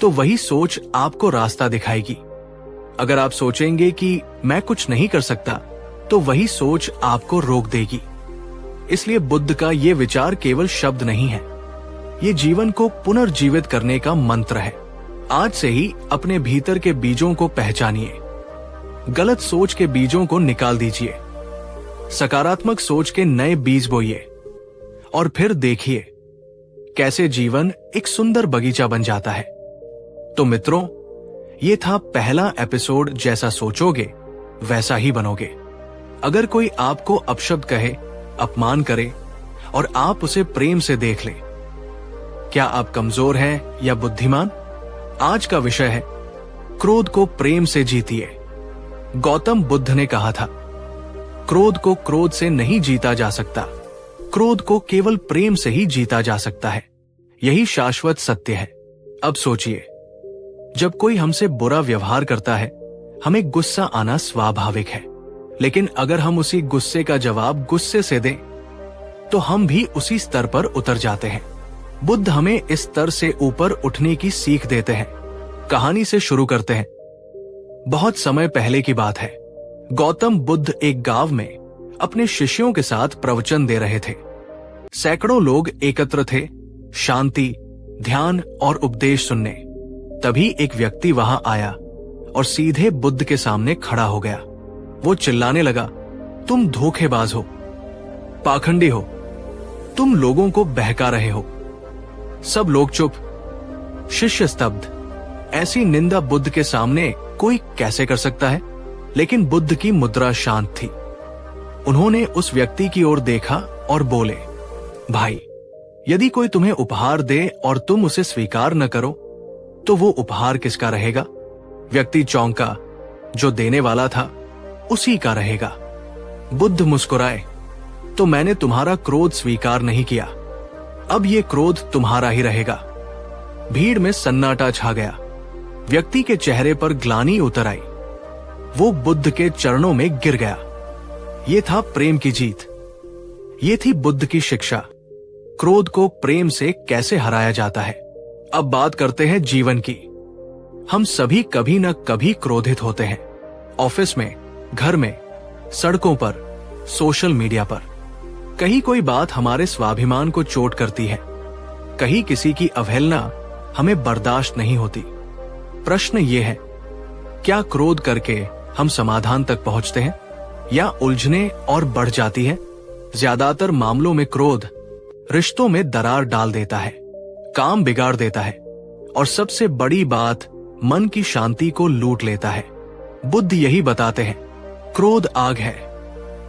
तो वही सोच आपको रास्ता दिखाएगी। अगर आप सोचेंगे कि मैं कुछ नहीं कर सकता तो वही सोच आपको रोक देगी। इसलिए बुद्ध का ये विचार केवल शब्द नहीं है, ये जीवन को पुनर्जीवित करने का मंत्र है। आज से ही अपने भीतर के बीजों को पहचानिए, गलत सोच के बीजों को निकाल दीजिए, सकारात्मक सोच के नए बीज बोइए, और फिर देखिए कैसे जीवन एक सुंदर बगीचा बन जाता है। तो मित्रों, ये था पहला एपिसोड, जैसा सोचोगे वैसा ही बनोगे। अगर कोई आपको अपशब्द कहे, अपमान करे और आप उसे प्रेम से देख ले, क्या आप कमजोर हैं या बुद्धिमान? आज का विषय है, क्रोध को प्रेम से जीतिए। गौतम बुद्ध ने कहा था, क्रोध को क्रोध से नहीं जीता जा सकता, क्रोध को केवल प्रेम से ही जीता जा सकता है। यही शाश्वत सत्य है। अब सोचिए, जब कोई हमसे बुरा व्यवहार करता है, हमें गुस्सा आना स्वाभाविक है, लेकिन अगर हम उसी गुस्से का जवाब गुस्से से दें तो हम भी उसी स्तर पर उतर जाते हैं। बुद्ध हमें इस स्तर से ऊपर उठने की सीख देते हैं। कहानी से शुरू करते हैं। बहुत समय पहले की बात है। गौतम बुद्ध एक गांव में अपने शिष्यों के साथ प्रवचन दे रहे थे। सैकड़ों लोग एकत्र थे, शांति, ध्यान और उपदेश सुनने। तभी एक व्यक्ति वहां आया और सीधे बुद्ध के सामने खड़ा हो गया। वो चिल्लाने लगा, तुम धोखेबाज हो, पाखंडी हो, तुम लोगों को बहका रहे हो। सब लोग चुप, शिष्य स्तब्ध। ऐसी निंदा बुद्ध के सामने कोई कैसे कर सकता है? लेकिन बुद्ध की मुद्रा शांत थी। उन्होंने उस व्यक्ति की ओर देखा और बोले, भाई, यदि कोई तुम्हें उपहार दे और तुम उसे स्वीकार न करो तो वो उपहार किसका रहेगा? व्यक्ति चौंका, जो देने वाला था उसी का रहेगा। बुद्ध मुस्कुराए, तो मैंने तुम्हारा क्रोध स्वीकार नहीं किया, अब ये क्रोध तुम्हारा ही रहेगा। भीड़ में सन्नाटा छा गया। व्यक्ति के चेहरे पर ग्लानि उतर आई। वो बुद्ध के चरणों में गिर गया। ये था प्रेम की जीत। ये थी बुद्ध की शिक्षा, क्रोध को प्रेम से कैसे हराया जाता है। अब बात करते हैं जीवन की। हम सभी कभी न कभी क्रोधित होते हैं। ऑफिस में, घर में, सड़कों पर, सोशल मीडिया पर। कहीं कोई बात हमारे स्वाभिमान को चोट करती है, कहीं किसी की अवहेलना हमें बर्दाश्त नहीं होती। प्रश्न ये है, क्या क्रोध करके हम समाधान तक पहुंचते हैं या उलझने और बढ़ जाती है? ज्यादातर मामलों में क्रोध रिश्तों में दरार डाल देता है, काम बिगाड़ देता है और सबसे बड़ी बात, मन की शांति को लूट लेता है। बुद्ध यही बताते हैं, क्रोध आग है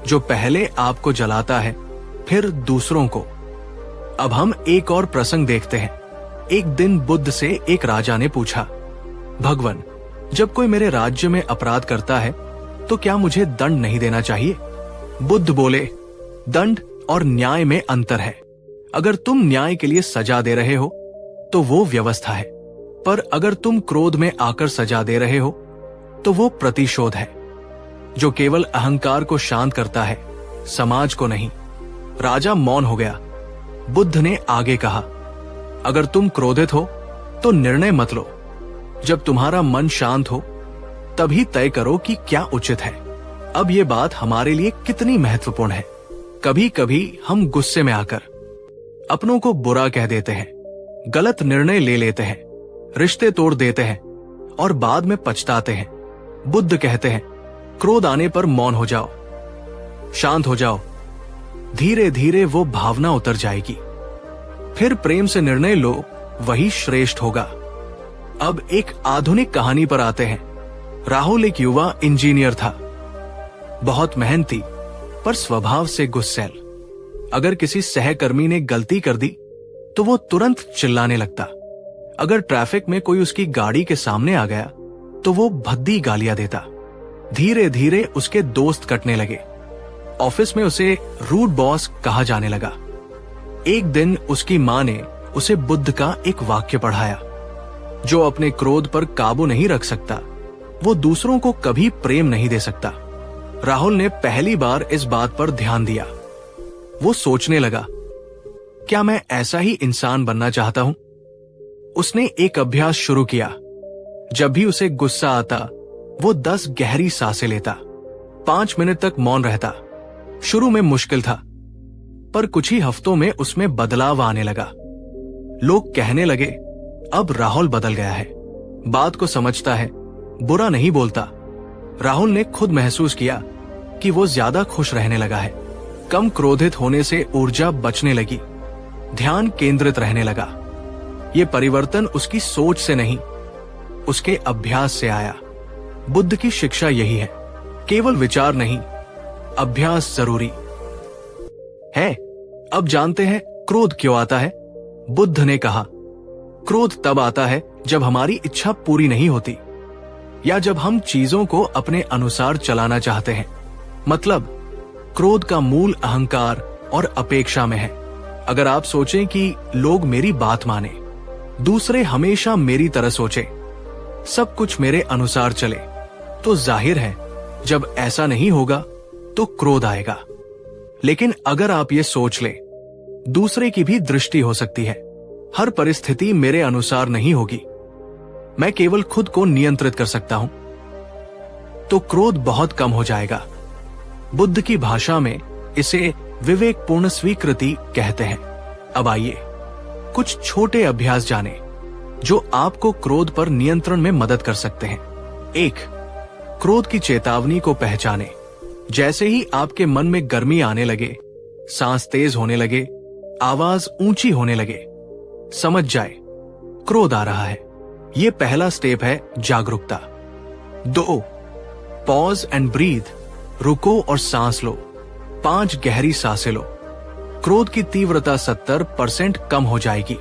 जो पहले आपको जलाता है, फिर दूसरों को। अब हम एक और प्रसंग देखते हैं। एक दिन बुद्ध से एक राजा ने पूछा, भगवान, जब कोई मेरे राज्य में अपराध करता है तो क्या मुझे दंड नहीं देना चाहिए? बुद्ध बोले, दंड और न्याय में अंतर है। अगर तुम न्याय के लिए सजा दे रहे हो तो वो व्यवस्था है, पर अगर तुम क्रोध में आकर सजा दे रहे हो तो वो प्रतिशोध है, जो केवल अहंकार को शांत करता है, समाज को नहीं। राजा मौन हो गया। बुद्ध ने आगे कहा, अगर तुम क्रोधित हो तो निर्णय मत लो। जब तुम्हारा मन शांत हो तभी तय करो कि क्या उचित है। अब ये बात हमारे लिए कितनी महत्वपूर्ण है। कभी कभी हम गुस्से में आकर अपनों को बुरा कह देते हैं, गलत निर्णय ले लेते हैं, रिश्ते तोड़ देते हैं और बाद में पछताते हैं। बुद्ध कहते हैं, क्रोध आने पर मौन हो जाओ, शांत हो जाओ, धीरे धीरे वो भावना उतर जाएगी, फिर प्रेम से निर्णय लो, वही श्रेष्ठ होगा। अब एक आधुनिक कहानी पर आते हैं। राहुल एक युवा इंजीनियर था, बहुत मेहनती पर स्वभाव से गुस्सैल। अगर किसी सहकर्मी ने गलती कर दी तो वो तुरंत चिल्लाने लगता। अगर ट्रैफिक में कोई उसकी गाड़ी के सामने आ गया तो वो भद्दी गालियां देता। धीरे धीरे उसके दोस्त कटने लगे। ऑफिस में उसे रूड बॉस कहा जाने लगा। एक दिन उसकी मां ने उसे बुद्ध का एक वाक्य पढ़ाया, जो अपने क्रोध पर काबू नहीं रख सकता वो दूसरों को कभी प्रेम नहीं दे सकता। राहुल ने पहली बार इस बात पर ध्यान दिया। वो सोचने लगा, क्या मैं ऐसा ही इंसान बनना चाहता हूं? उसने एक अभ्यास शुरू किया। जब भी उसे गुस्सा आता वो 10 गहरी सांसें लेता, 5 मिनट तक मौन रहता। शुरू में मुश्किल था, पर कुछ ही हफ्तों में उसमें बदलाव आने लगा। लोग कहने लगे, अब राहुल बदल गया है, बात को समझता है, बुरा नहीं बोलता। राहुल ने खुद महसूस किया कि वो ज्यादा खुश रहने लगा है। कम क्रोधित होने से ऊर्जा बचने लगी, ध्यान केंद्रित रहने लगा। ये परिवर्तन उसकी सोच से नहीं, उसके अभ्यास से आया। बुद्ध की शिक्षा यही है, केवल विचार नहीं, अभ्यास जरूरी है। अब जानते हैं क्रोध क्यों आता है। बुद्ध ने कहा, क्रोध तब आता है जब हमारी इच्छा पूरी नहीं होती या जब हम चीजों को अपने अनुसार चलाना चाहते हैं। मतलब, क्रोध का मूल अहंकार और अपेक्षा में है। अगर आप सोचें कि लोग मेरी बात माने, दूसरे हमेशा मेरी तरह सोचे, सब कुछ मेरे अनुसार चले, तो जाहिर है जब ऐसा नहीं होगा तो क्रोध आएगा। लेकिन अगर आप ये सोच ले, दूसरे की भी दृष्टि हो सकती है, हर परिस्थिति मेरे अनुसार नहीं होगी, मैं केवल खुद को नियंत्रित कर सकता हूं, तो क्रोध बहुत कम हो जाएगा। बुद्ध की भाषा में इसे विवेकपूर्ण स्वीकृति कहते हैं। अब आइए कुछ छोटे अभ्यास जाने जो आपको क्रोध पर नियंत्रण में मदद कर सकते हैं। 1. क्रोध की चेतावनी को पहचाने। जैसे ही आपके मन में गर्मी आने लगे, सांस तेज होने लगे, आवाज ऊंची होने लगे, समझ जाए क्रोध आ रहा है। ये पहला स्टेप है जागरूकता। 2. Pause and breathe. रुको और सांस लो, 5 गहरी सांसें लो, क्रोध की तीव्रता 70% कम हो जाएगी।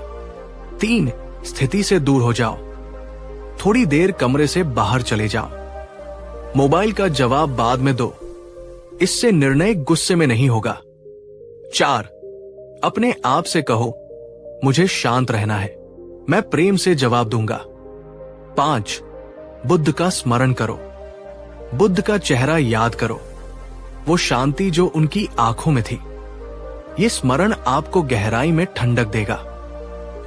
3. स्थिति से दूर हो जाओ, थोड़ी देर कमरे से बाहर चले जाओ, मोबाइल का जवाब बाद में दो, इससे निर्णय गुस्से में नहीं होगा। 4. अपने आप से कहो, मुझे शांत रहना है, मैं प्रेम से जवाब दूंगा। 5. बुद्ध का स्मरण करो, बुद्ध का चेहरा याद करो, वो शांति जो उनकी आंखों में थी। ये स्मरण आपको गहराई में ठंडक देगा।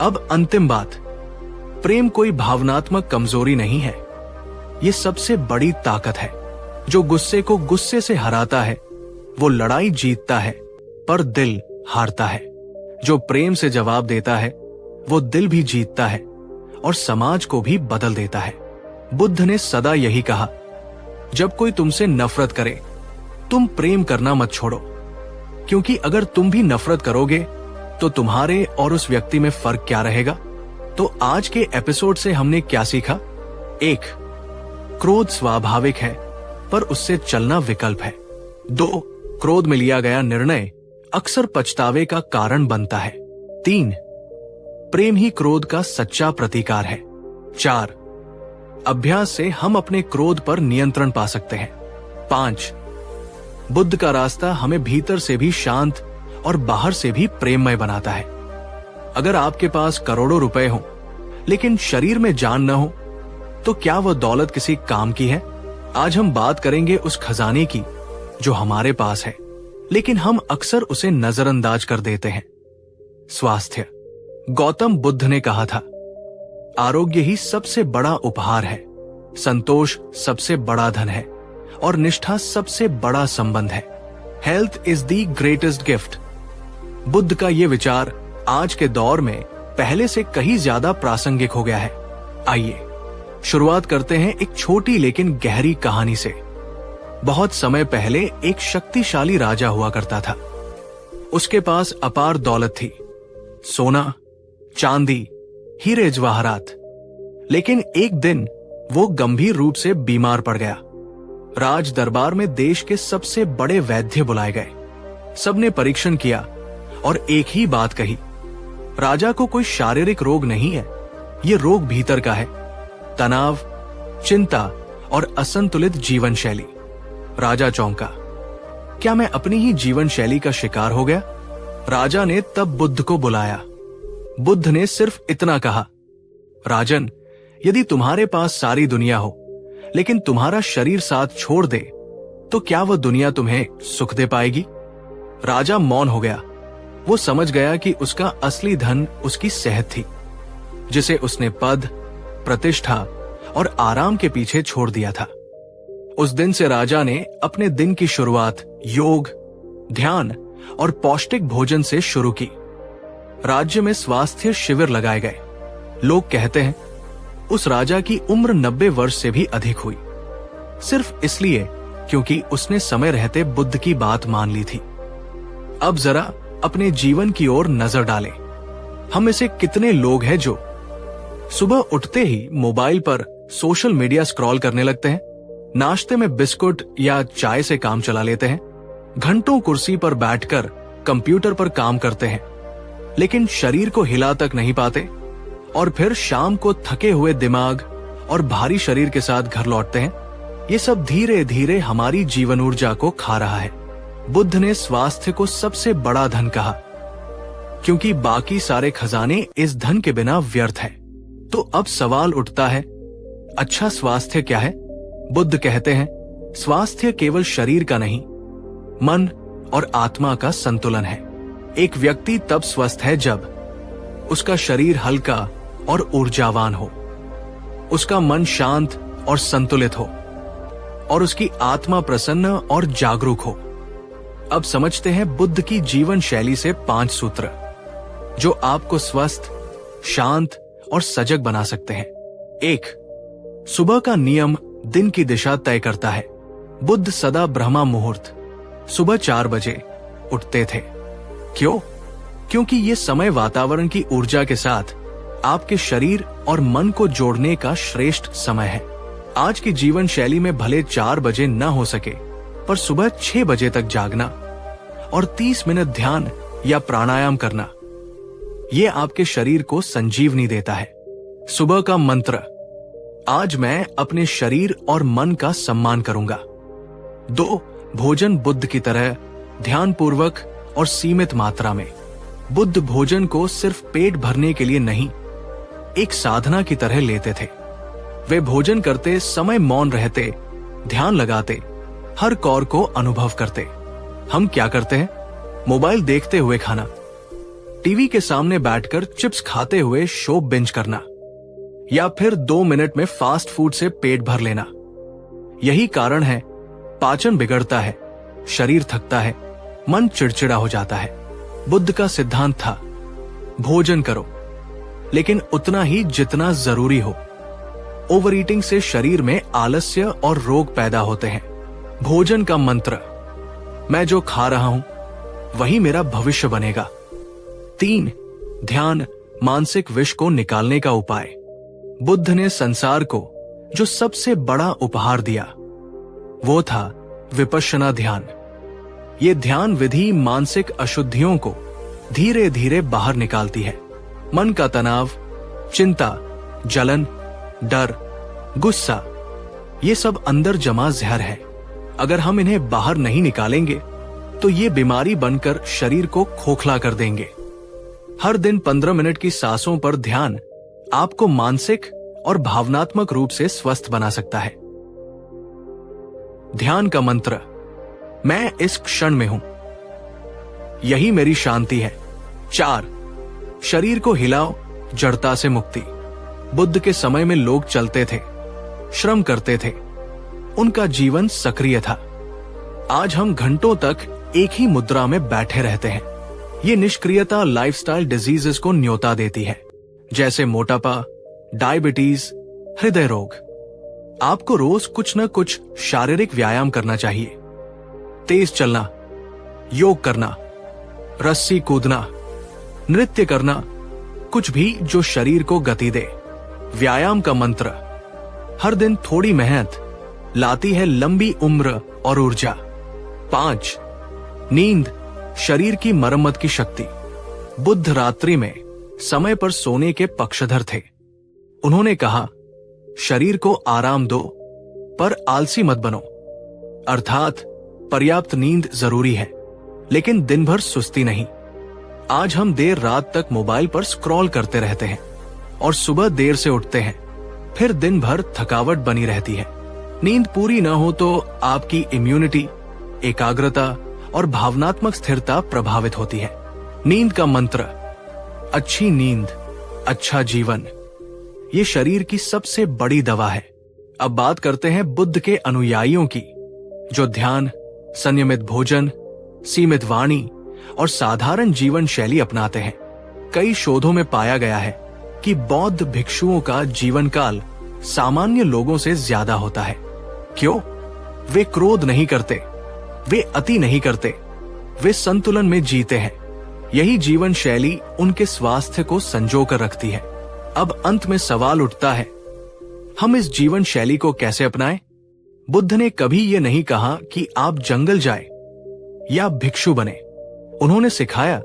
अब अंतिम बात, प्रेम कोई भावनात्मक कमजोरी नहीं है, ये सबसे बड़ी ताकत है। जो गुस्से को गुस्से से हराता है वो लड़ाई जीतता है पर दिल हारता है। जो प्रेम से जवाब देता है वो दिल भी जीतता है और समाज को भी बदल देता है। बुद्ध ने सदा यही कहा, जब कोई तुमसे नफरत करे तुम प्रेम करना मत छोड़ो, क्योंकि अगर तुम भी नफरत करोगे तो तुम्हारे और उस व्यक्ति में फर्क क्या रहेगा। तो आज के एपिसोड से हमने क्या सीखा? 1. क्रोध स्वाभाविक है पर उससे चलना विकल्प है। 2. क्रोध में लिया गया निर्णय अक्सर पछतावे का कारण बनता है। 3. प्रेम ही क्रोध का सच्चा प्रतिकार है। 4. अभ्यास से हम अपने क्रोध पर नियंत्रण पा सकते हैं। 5. बुद्ध का रास्ता हमें भीतर से भी शांत और बाहर से भी प्रेममय बनाता है। अगर आपके पास करोड़ों रुपए हो लेकिन शरीर में जान न हो तो क्या वह दौलत किसी काम की है? आज हम बात करेंगे उस खजाने की जो हमारे पास है लेकिन हम अक्सर उसे नजरअंदाज कर देते हैं। स्वास्थ्य। गौतम बुद्ध ने कहा था, आरोग्य ही सबसे बड़ा उपहार है, संतोष सबसे बड़ा धन है और निष्ठा सबसे बड़ा संबंध है। Health is the greatest gift. Buddha का यह विचार आज के दौर में पहले से कहीं ज्यादा प्रासंगिक हो गया है। आइए शुरुआत करते हैं एक छोटी लेकिन गहरी कहानी से। बहुत समय पहले एक शक्तिशाली राजा हुआ करता था। उसके पास अपार दौलत थी, सोना, चांदी, हीरे जवाहरात। लेकिन एक दिन वो गंभीर रूप से बीमार पड़ गया। राज दरबार में देश के सबसे बड़े वैद्य बुलाए गए। सबने परीक्षण किया और एक ही बात कही, राजा को कोई शारीरिक रोग नहीं है, ये रोग भीतर का है, तनाव, चिंता और असंतुलित जीवन शैली। राजा चौंका, क्या मैं अपनी ही जीवन शैली का शिकार हो गया? राजा ने तब बुद्ध को बुलाया। बुद्ध ने सिर्फ इतना कहा, राजन, यदि तुम्हारे पास सारी दुनिया हो लेकिन तुम्हारा शरीर साथ छोड़ दे तो क्या वह दुनिया तुम्हें सुख दे पाएगी? राजा मौन हो गया। वो समझ गया कि उसका असली धन उसकी सेहत थी, जिसे उसने पद, प्रतिष्ठा और आराम के पीछे छोड़ दिया था। उस दिन से राजा ने अपने दिन की शुरुआत योग, ध्यान और पौष्टिक भोजन से शुरू की। राज्य में स्वास्थ्य शिविर लगाए गए। लोग कहते हैं उस राजा की उम्र 90 वर्ष से भी अधिक हुई, सिर्फ इसलिए क्योंकि उसने समय रहते बुद्ध की बात मान ली थी। अब जरा अपने जीवन की ओर नजर डालें। हम में से कितने लोग हैं जो सुबह उठते ही मोबाइल पर सोशल मीडिया स्क्रॉल करने लगते हैं, नाश्ते में बिस्कुट या चाय से काम चला लेते हैं, घंटों कुर्सी पर बैठकर कंप्यूटर पर काम करते हैं लेकिन शरीर को हिला तक नहीं पाते और फिर शाम को थके हुए दिमाग और भारी शरीर के साथ घर लौटते हैं। ये सब धीरे धीरे हमारी जीवन ऊर्जा को खा रहा है। बुद्ध ने स्वास्थ्य को सबसे बड़ा धन कहा क्योंकि बाकी सारे खजाने इस धन के बिना व्यर्थ हैं। तो अब सवाल उठता है, अच्छा स्वास्थ्य क्या है? बुद्ध कहते हैं, स्वास्थ्य केवल शरीर का नहीं, मन और आत्मा का संतुलन है। एक व्यक्ति तब स्वस्थ है जब उसका शरीर हल्का और ऊर्जावान हो, उसका मन शांत और संतुलित हो और उसकी आत्मा प्रसन्न और जागरूक हो। अब समझते हैं बुद्ध की जीवन शैली से 5 सूत्र जो आपको स्वस्थ, शांत और सजग बना सकते हैं। 1. सुबह का नियम दिन की दिशा तय करता है। बुद्ध सदा ब्रह्मा मुहूर्त सुबह 4 बजे उठते थे। क्यों? क्योंकि ये समय वातावरण की ऊर्जा के साथ आपके शरीर और मन को जोड़ने का श्रेष्ठ समय है। आज की जीवन शैली में भले 4 बजे न हो सके, पर सुबह 6 बजे तक जागना और 30 मिनट ध्यान या प्राणायाम करना, ये आपके शरीर को संजीवनी देता है। सुबह का मंत्र, आज मैं अपने शरीर और मन का सम्मान करूंगा। 2. भोजन बुद्ध की तरह ध्यानपूर्वक और सीमित मात्रा में। बुद्ध भोजन को सिर्फ पेट भरने के लिए नहीं, एक साधना की तरह लेते थे। वे भोजन करते समय मौन रहते, ध्यान लगाते, हर कौर को अनुभव करते। हम क्या करते हैं? मोबाइल देखते हुए खाना, टीवी के सामने बैठकर चिप्स खाते हुए शो बिंज करना, या फिर 2 मिनट में फास्ट फूड से पेट भर लेना। यही कारण है पाचन बिगड़ता है, शरीर थकता है, मन चिड़चिड़ा हो जाता है। बुद्ध का सिद्धांत था, भोजन करो लेकिन उतना ही जितना जरूरी हो। ओवर ईटिंग से शरीर में आलस्य और रोग पैदा होते हैं। भोजन का मंत्र, मैं जो खा रहा हूं वही मेरा भविष्य बनेगा। 3. ध्यान, मानसिक विष को निकालने का उपाय। बुद्ध ने संसार को जो सबसे बड़ा उपहार दिया वो था विपश्यना ध्यान। ये ध्यान विधि मानसिक अशुद्धियों को धीरे धीरे बाहर निकालती है। मन का तनाव, चिंता, जलन, डर, गुस्सा, ये सब अंदर जमा जहर है। अगर हम इन्हें बाहर नहीं निकालेंगे तो ये बीमारी बनकर शरीर को खोखला कर देंगे। हर दिन 15 मिनट की सांसों पर ध्यान आपको मानसिक और भावनात्मक रूप से स्वस्थ बना सकता है। ध्यान का मंत्र, मैं इस क्षण में हूं, यही मेरी शांति है। 4. शरीर को हिलाओ, जड़ता से मुक्ति। बुद्ध के समय में लोग चलते थे, श्रम करते थे, उनका जीवन सक्रिय था। आज हम घंटों तक एक ही मुद्रा में बैठे रहते हैं। ये निष्क्रियता लाइफस्टाइल डिजीजेस को न्योता देती है, जैसे मोटापा, डायबिटीज, हृदय रोग। आपको रोज कुछ न कुछ शारीरिक व्यायाम करना चाहिए। तेज चलना, योग करना, रस्सी कूदना, नृत्य करना, कुछ भी जो शरीर को गति दे। व्यायाम का मंत्र, हर दिन थोड़ी मेहनत लाती है लंबी उम्र और ऊर्जा। 5. नींद, शरीर की मरम्मत की शक्ति। बुद्ध रात्रि में समय पर सोने के पक्षधर थे। उन्होंने कहा, शरीर को आराम दो पर आलसी मत बनो। अर्थात पर्याप्त नींद जरूरी है, लेकिन दिन भर सुस्ती नहीं। आज हम देर रात तक मोबाइल पर स्क्रॉल करते रहते हैं और सुबह देर से उठते हैं, फिर दिन भर थकावट बनी रहती है। नींद पूरी न हो तो आपकी इम्यूनिटी, एकाग्रता और भावनात्मक स्थिरता प्रभावित होती है। नींद का मंत्र, अच्छी नींद, अच्छा जीवन, ये शरीर की सबसे बड़ी दवा है। अब बात करते हैं बुद्ध के अनुयायियों की, जो ध्यान, संयमित भोजन, सीमित वाणी और साधारण जीवन शैली अपनाते हैं। कई शोधों में पाया गया है कि बौद्ध भिक्षुओं का जीवन काल सामान्य लोगों से ज्यादा होता है। क्यों? वे क्रोध नहीं करते, वे अति नहीं करते, वे संतुलन में जीते हैं। यही जीवन शैली उनके स्वास्थ्य को संजो कर रखती है। अब अंत में सवाल उठता है, हम इस जीवन शैली को कैसे अपनाएं? बुद्ध ने कभी ये नहीं कहा कि आप जंगल जाएं या भिक्षु बने। उन्होंने सिखाया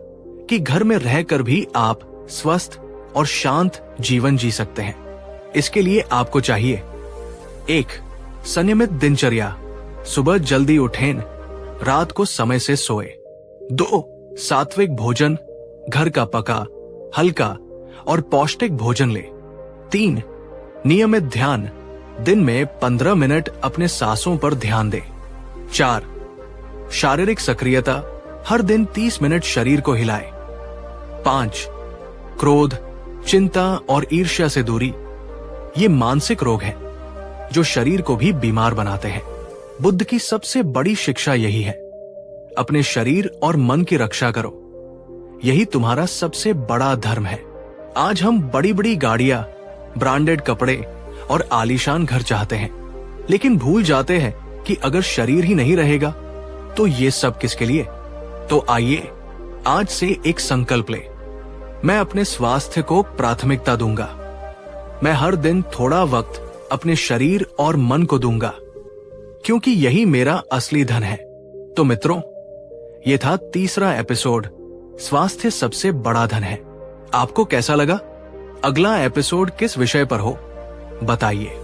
कि घर में रहकर भी आप स्वस्थ और शांत जीवन जी सकते हैं। इसके लिए आपको चाहिए 1. संयमित दिनचर्या, सुबह जल्दी उठें, रात को समय से सोए। 2. सात्विक भोजन, घर का पका, हल्का और पौष्टिक भोजन ले। 3. नियमित ध्यान, दिन में 15 मिनट अपने सांसों पर ध्यान दे। 4. शारीरिक सक्रियता, हर दिन 30 मिनट शरीर को हिलाए। 5. क्रोध, चिंता और ईर्ष्या से दूरी, ये मानसिक रोग है जो शरीर को भी बीमार बनाते हैं। बुद्ध की सबसे बड़ी शिक्षा यही है, अपने शरीर और मन की रक्षा करो, यही तुम्हारा सबसे बड़ा धर्म है। आज हम बड़ी बड़ी गाड़ियां, ब्रांडेड कपड़े और आलीशान घर चाहते हैं, लेकिन भूल जाते हैं कि अगर शरीर ही नहीं रहेगा तो ये सब किसके लिए? तो आइए आज से एक संकल्प ले, मैं अपने स्वास्थ्य को प्राथमिकता दूंगा। मैं हर दिन थोड़ा वक्त अपने शरीर और मन को दूंगा, क्योंकि यही मेरा असली धन है। तो मित्रों, ये था तीसरा एपिसोड, स्वास्थ्य सबसे बड़ा धन है। आपको कैसा लगा? अगला एपिसोड किस विषय पर हो बताइए।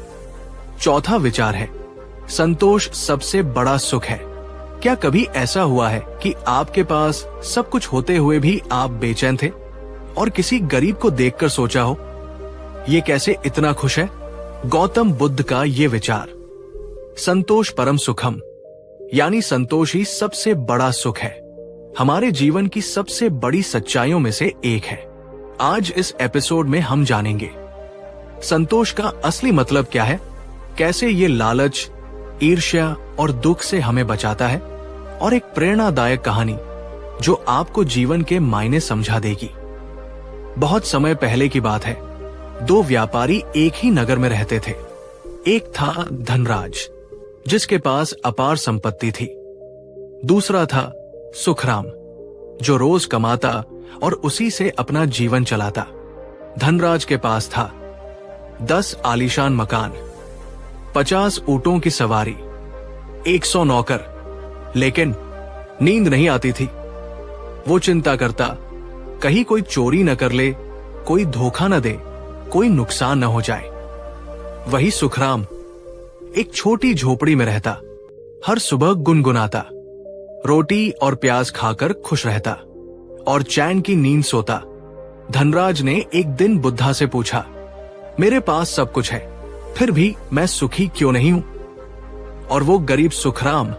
चौथा विचार है, संतोष सबसे बड़ा सुख है। क्या कभी ऐसा हुआ है कि आपके पास सब कुछ होते हुए भी आप बेचैन थे और किसी गरीब को देखकर सोचा हो, ये कैसे इतना खुश है? गौतम बुद्ध का ये विचार, संतोष परम सुखम, यानी संतोष ही सबसे बड़ा सुख है, हमारे जीवन की सबसे बड़ी सच्चाइयों में से एक है। आज इस एपिसोड में हम जानेंगे संतोष का असली मतलब क्या है, कैसे ये लालच, ईर्ष्या और दुख से हमें बचाता है, और एक प्रेरणादायक कहानी जो आपको जीवन के मायने समझा देगी। बहुत समय पहले की बात है, दो व्यापारी एक ही नगर में रहते थे। एक था धनराज, जिसके पास अपार संपत्ति थी। दूसरा था सुखराम, जो रोज कमाता और उसी से अपना जीवन चलाता। धनराज के पास था 10 आलीशान मकान, 50 ऊंटों की सवारी, 100 नौकर, लेकिन नींद नहीं आती थी। वो चिंता करता, कहीं कोई चोरी न कर ले, कोई धोखा न दे, कोई नुकसान न हो जाए। वही सुखराम एक छोटी झोपड़ी में रहता, हर सुबह गुनगुनाता, रोटी और प्याज खाकर खुश रहता और चैन की नींद सोता। धनराज ने एक दिन बुद्धा से पूछा, मेरे पास सब कुछ है, फिर भी मैं सुखी क्यों नहीं हूं? और वो गरीब सुखराम,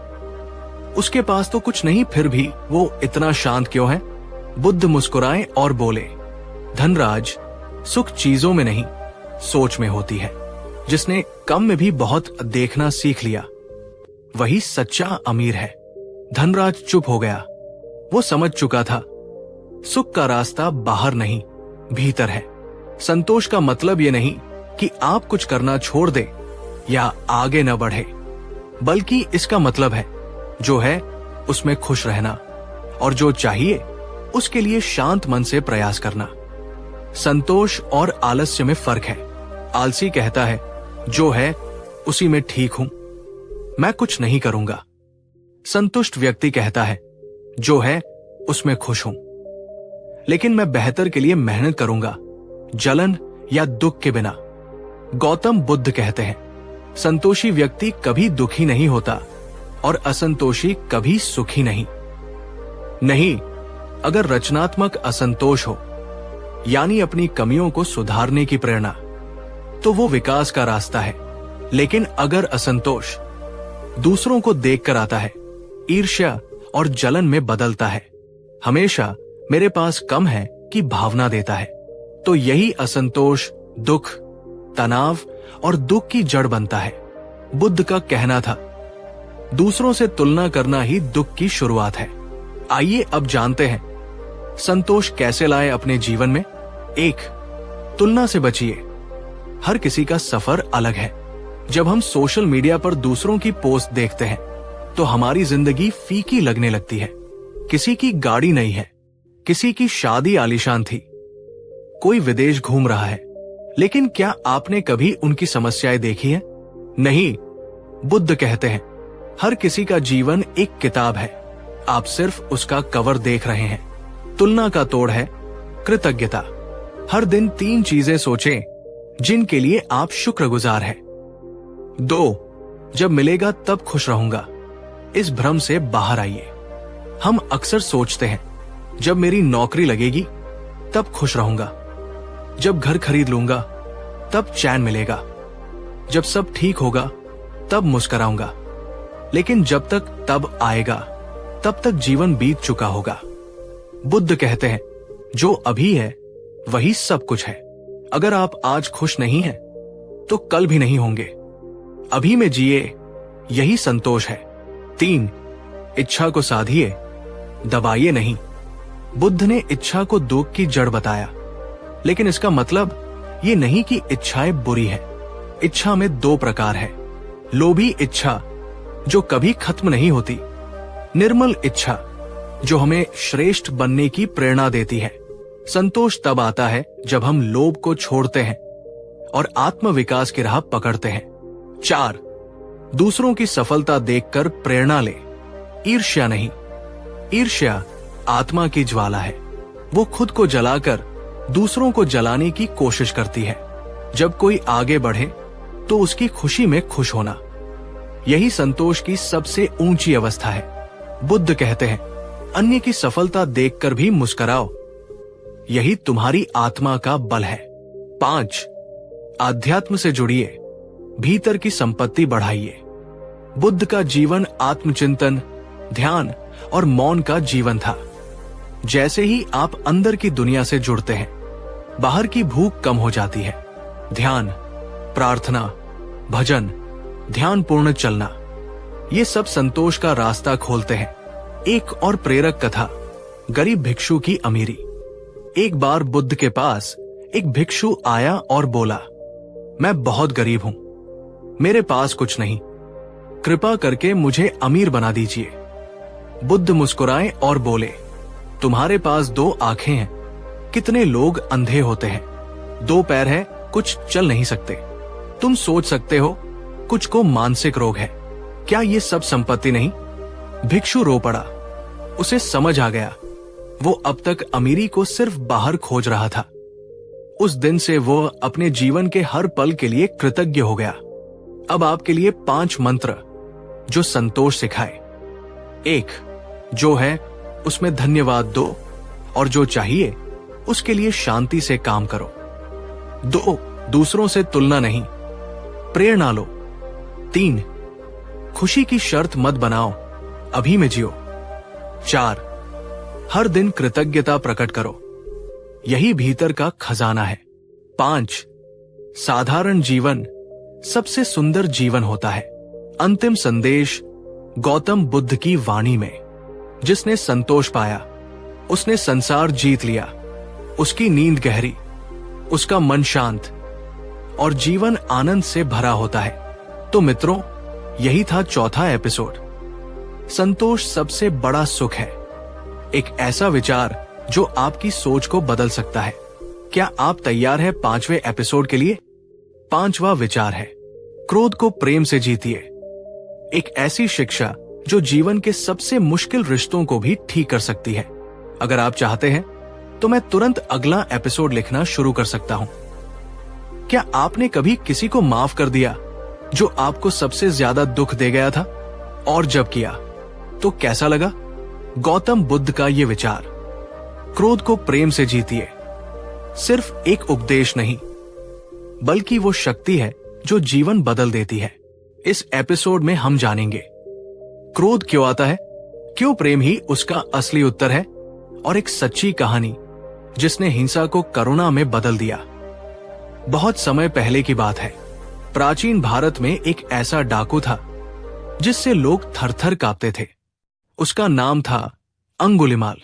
उसके पास तो कुछ नहीं, फिर भी वो इतना शांत क्यों है? बुद्ध मुस्कुराए और बोले, धनराज, सुख चीजों में नहीं, सोच में होती है। जिसने कम में भी बहुत देखना सीख लिया, वही सच्चा अमीर है। धनराज चुप हो गया। वो समझ चुका था, सुख का रास्ता बाहर नहीं, भीतर है। संतोष का मतलब ये नहीं कि आप कुछ करना छोड़ दे या आगे न बढ़े, बल्कि इसका मतलब है जो है उसमें खुश रहना, और जो चाहिए उसके लिए शांत मन से प्रयास करना। संतोष और आलस्य में फर्क है। आलसी कहता है, जो है उसी में ठीक हूं, मैं कुछ नहीं करूंगा। संतुष्ट व्यक्ति कहता है, जो है उसमें खुश हूं, लेकिन मैं बेहतर के लिए मेहनत करूंगा, जलन या दुख के बिना। गौतम बुद्ध कहते हैं, संतोषी व्यक्ति कभी दुखी नहीं होता और असंतोषी कभी सुखी नहीं। नहीं, अगर रचनात्मक असंतोष हो, यानी अपनी कमियों को सुधारने की प्रेरणा, तो वो विकास का रास्ता है। लेकिन अगर असंतोष दूसरों को देखकर आता है, ईर्ष्या और जलन में बदलता है, हमेशा मेरे पास कम है की भावना देता है, तो यही असंतोष दुख, तनाव और दुख की जड़ बनता है। बुद्ध का कहना था, दूसरों से तुलना करना ही दुख की शुरुआत है। आइए अब जानते हैं संतोष कैसे लाए अपने जीवन में। 1. तुलना से बचिए। हर किसी का सफर अलग है। जब हम सोशल मीडिया पर दूसरों की पोस्ट देखते हैं तो हमारी जिंदगी फीकी लगने लगती है। किसी की गाड़ी नई है, किसी की शादी आलीशान थी, कोई विदेश घूम रहा है, लेकिन क्या आपने कभी उनकी समस्याएं देखी है? नहीं। बुद्ध कहते हैं, हर किसी का जीवन एक किताब है, आप सिर्फ उसका कवर देख रहे हैं। तुलना का तोड़ है कृतज्ञता। हर दिन 3 चीजें सोचें जिनके लिए आप शुक्रगुजार हैं। 2. जब मिलेगा तब खुश रहूंगा, इस भ्रम से बाहर आइए। हम अक्सर सोचते हैं, जब मेरी नौकरी लगेगी तब खुश रहूंगा, जब घर खरीद लूंगा तब चैन मिलेगा, जब सब ठीक होगा तब मुस्कुराऊंगा। लेकिन जब तक तब आएगा, तब तक जीवन बीत चुका होगा। बुद्ध कहते हैं, जो अभी है वही सब कुछ है। अगर आप आज खुश नहीं हैं, तो कल भी नहीं होंगे। अभी में जिए, यही संतोष है। 3. इच्छा को साधिए, दबाइए नहीं। बुद्ध ने इच्छा को दुख की जड़ बताया, लेकिन इसका मतलब ये नहीं कि इच्छाएं बुरी है। इच्छा में 2 प्रकार है। लोभी इच्छा, जो कभी खत्म नहीं होती। निर्मल इच्छा, जो हमें श्रेष्ठ बनने की प्रेरणा देती है। संतोष तब आता है जब हम लोभ को छोड़ते हैं और आत्मविकास की राह पकड़ते हैं। 4. दूसरों की सफलता देखकर प्रेरणा ले, ईर्ष्या नहीं। ईर्ष्या आत्मा की ज्वाला है, वो खुद को जलाकर दूसरों को जलाने की कोशिश करती है। जब कोई आगे बढ़े तो उसकी खुशी में खुश होना, यही संतोष की सबसे ऊंची अवस्था है। बुद्ध कहते हैं, अन्य की सफलता देखकर भी मुस्कुराओ, यही तुम्हारी आत्मा का बल है। 5. आध्यात्म से जुड़िए, भीतर की संपत्ति बढ़ाइए। बुद्ध का जीवन आत्मचिंतन, ध्यान और मौन का जीवन था। जैसे ही आप अंदर की दुनिया से जुड़ते हैं, बाहर की भूख कम हो जाती है। ध्यान, प्रार्थना, भजन, ध्यानपूर्ण चलना, ये सब संतोष का रास्ता खोलते हैं। एक और प्रेरक कथा, गरीब भिक्षु की अमीरी। एक बार बुद्ध के पास एक भिक्षु आया और बोला, मैं बहुत गरीब हूं, मेरे पास कुछ नहीं, कृपा करके मुझे अमीर बना दीजिए। बुद्ध मुस्कुराए और बोले, तुम्हारे पास 2 आंखें हैं, कितने लोग अंधे होते हैं, 2 पैर है, कुछ चल नहीं सकते, तुम सोच सकते हो कुछ को मानसिक रोग है, क्या ये सब संपत्ति नहीं? भिक्षु रो पड़ा। उसे समझ आ गया, वो अब तक अमीरी को सिर्फ बाहर खोज रहा था। उस दिन से वो अपने जीवन के हर पल के लिए कृतज्ञ हो गया। अब आपके लिए 5 मंत्र जो संतोष सिखाए। 1, जो है उसमें धन्यवाद दो और जो चाहिए उसके लिए शांति से काम करो। 2, दूसरों से तुलना नहीं, प्रेरणा लो। 3, खुशी की शर्त मत बनाओ, अभी में जियो। 4, हर दिन कृतज्ञता प्रकट करो, यही भीतर का खजाना है। 5, साधारण जीवन सबसे सुंदर जीवन होता है। अंतिम संदेश गौतम बुद्ध की वाणी में। जिसने संतोष पाया उसने संसार जीत लिया, उसकी नींद गहरी, उसका मन शांत और जीवन आनंद से भरा होता है। तो मित्रों, यही था 4था एपिसोड। संतोष सबसे बड़ा सुख है, एक ऐसा विचार जो आपकी सोच को बदल सकता है। क्या आप तैयार हैं 5वें एपिसोड के लिए? 5वां विचार है, क्रोध को प्रेम से जीतिए। एक ऐसी शिक्षा जो जीवन के सबसे मुश्किल रिश्तों को भी ठीक कर सकती है। अगर आप चाहते हैं तो मैं तुरंत अगला एपिसोड लिखना शुरू कर सकता हूं। क्या आपने कभी किसी को माफ कर दिया जो आपको सबसे ज्यादा दुख दे गया था? और जब किया तो कैसा लगा? गौतम बुद्ध का ये विचार, क्रोध को प्रेम से जीतिए, सिर्फ एक उपदेश नहीं बल्कि वो शक्ति है जो जीवन बदल देती है। इस एपिसोड में हम जानेंगे क्रोध क्यों आता है, क्यों प्रेम ही उसका असली उत्तर है, और एक सच्ची कहानी जिसने हिंसा को करुणा में बदल दिया। बहुत समय पहले की बात है, प्राचीन भारत में एक ऐसा डाकू था जिससे लोग थर-थर कांपते थे। उसका नाम था अंगुलिमाल।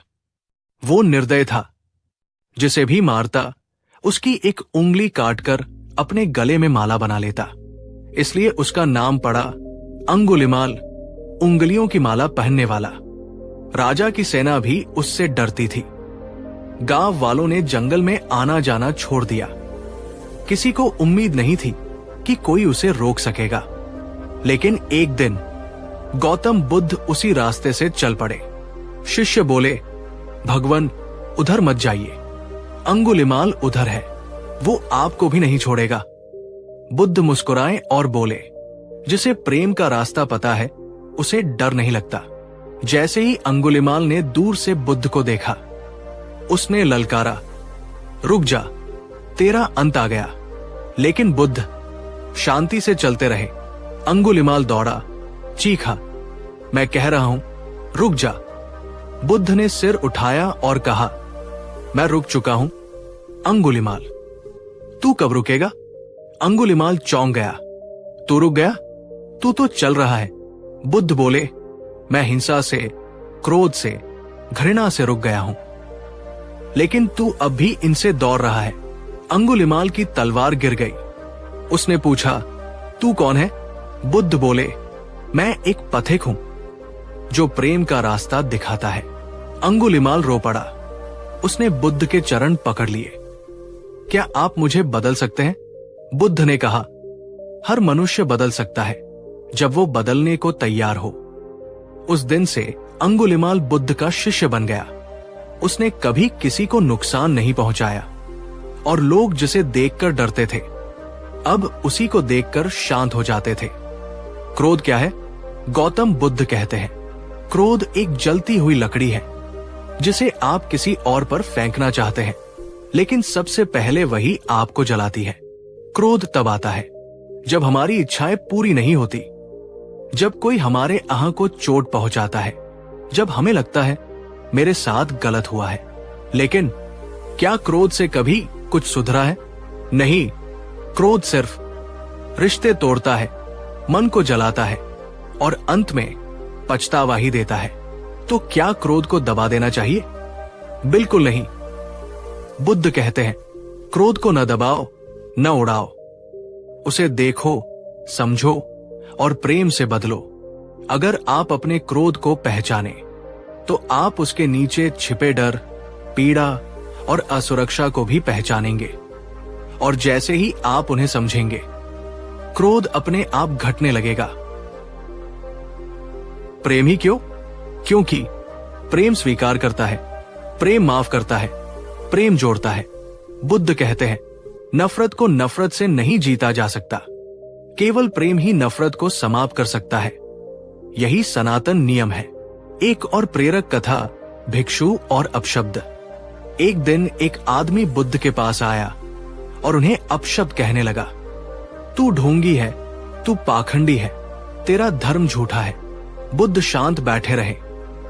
वो निर्दय था, जिसे भी मारता उसकी एक उंगली काटकर अपने गले में माला बना लेता। इसलिए उसका नाम पड़ा अंगुलिमाल, उंगलियों की माला पहनने वाला। राजा की सेना भी उससे डरती थी। गांव वालों ने जंगल में आना जाना छोड़ दिया। किसी को उम्मीद नहीं थी कि कोई उसे रोक सकेगा। लेकिन एक दिन गौतम बुद्ध उसी रास्ते से चल पड़े। शिष्य बोले, भगवान उधर मत जाइए, अंगुलिमाल उधर है, वो आपको भी नहीं छोड़ेगा। बुद्ध मुस्कुराए और बोले, जिसे प्रेम का रास्ता पता है उसे डर नहीं लगता। जैसे ही अंगुलिमाल ने दूर से बुद्ध को देखा, उसने ललकारा, रुक जा, तेरा अंत आ गया। लेकिन बुद्ध शांति से चलते रहे। अंगुलिमाल दौड़ा, चीखा, मैं कह रहा हूं, रुक जा। बुद्ध ने सिर उठाया और कहा, मैं रुक चुका हूं। अंगुलिमाल, तू कब रुकेगा? अंगुलिमाल चौंक गया, तू रुक गया? तू तो चल रहा है। बुद्ध बोले, मैं हिंसा से, क्रोध से, घृणा से रुक गया हूं, लेकिन तू अब भी इनसे दौड़ रहा है। अंगुलिमाल की तलवार गिर गई। उसने पूछा, तू कौन है? बुद्ध बोले, मैं एक पथिक हूं जो प्रेम का रास्ता दिखाता है। अंगुलिमाल रो पड़ा। उसने बुद्ध के चरण पकड़ लिए। क्या आप मुझे बदल सकते हैं? बुद्ध ने कहा, हर मनुष्य बदल सकता है जब वो बदलने को तैयार हो। उस दिन से अंगुलिमाल बुद्ध का शिष्य बन गया। उसने कभी किसी को नुकसान नहीं पहुंचाया और लोग जिसे देखकर डरते थे अब उसी को देखकर शांत हो जाते थे। क्रोध क्या है? गौतम बुद्ध कहते हैं, क्रोध एक जलती हुई लकड़ी है जिसे आप किसी और पर फेंकना चाहते हैं, लेकिन सबसे पहले वही आपको जलाती है। क्रोध तब आता है जब हमारी इच्छाएं पूरी नहीं होती, जब कोई हमारे आह को चोट पहुंचाता है, जब हमें लगता है मेरे साथ गलत हुआ है। लेकिन क्या क्रोध से कभी कुछ सुधरा है? नहीं, क्रोध सिर्फ रिश्ते तोड़ता है, मन को जलाता है और अंत में पछतावा ही देता है। तो क्या क्रोध को दबा देना चाहिए? बिल्कुल नहीं। बुद्ध कहते हैं, क्रोध को न दबाओ, न उड़ाओ। उसे देखो, समझो और प्रेम से बदलो। अगर आप अपने क्रोध को पहचाने तो आप उसके नीचे छिपे डर, पीड़ा और असुरक्षा को भी पहचानेंगे। और जैसे ही आप उन्हें समझेंगे, क्रोध अपने आप घटने लगेगा। प्रेम ही क्यों? क्योंकि प्रेम स्वीकार करता है, प्रेम माफ करता है, प्रेम जोड़ता है। बुद्ध कहते हैं, नफरत को नफरत से नहीं जीता जा सकता, केवल प्रेम ही नफरत को समाप्त कर सकता है। यही सनातन नियम है। एक और प्रेरक कथा, भिक्षु और अपशब्द। एक दिन एक आदमी बुद्ध के पास आया और उन्हें अपशब्द कहने लगा। तू ढोंगी है, तू पाखंडी है, तेरा धर्म झूठा है। बुद्ध शांत बैठे रहे।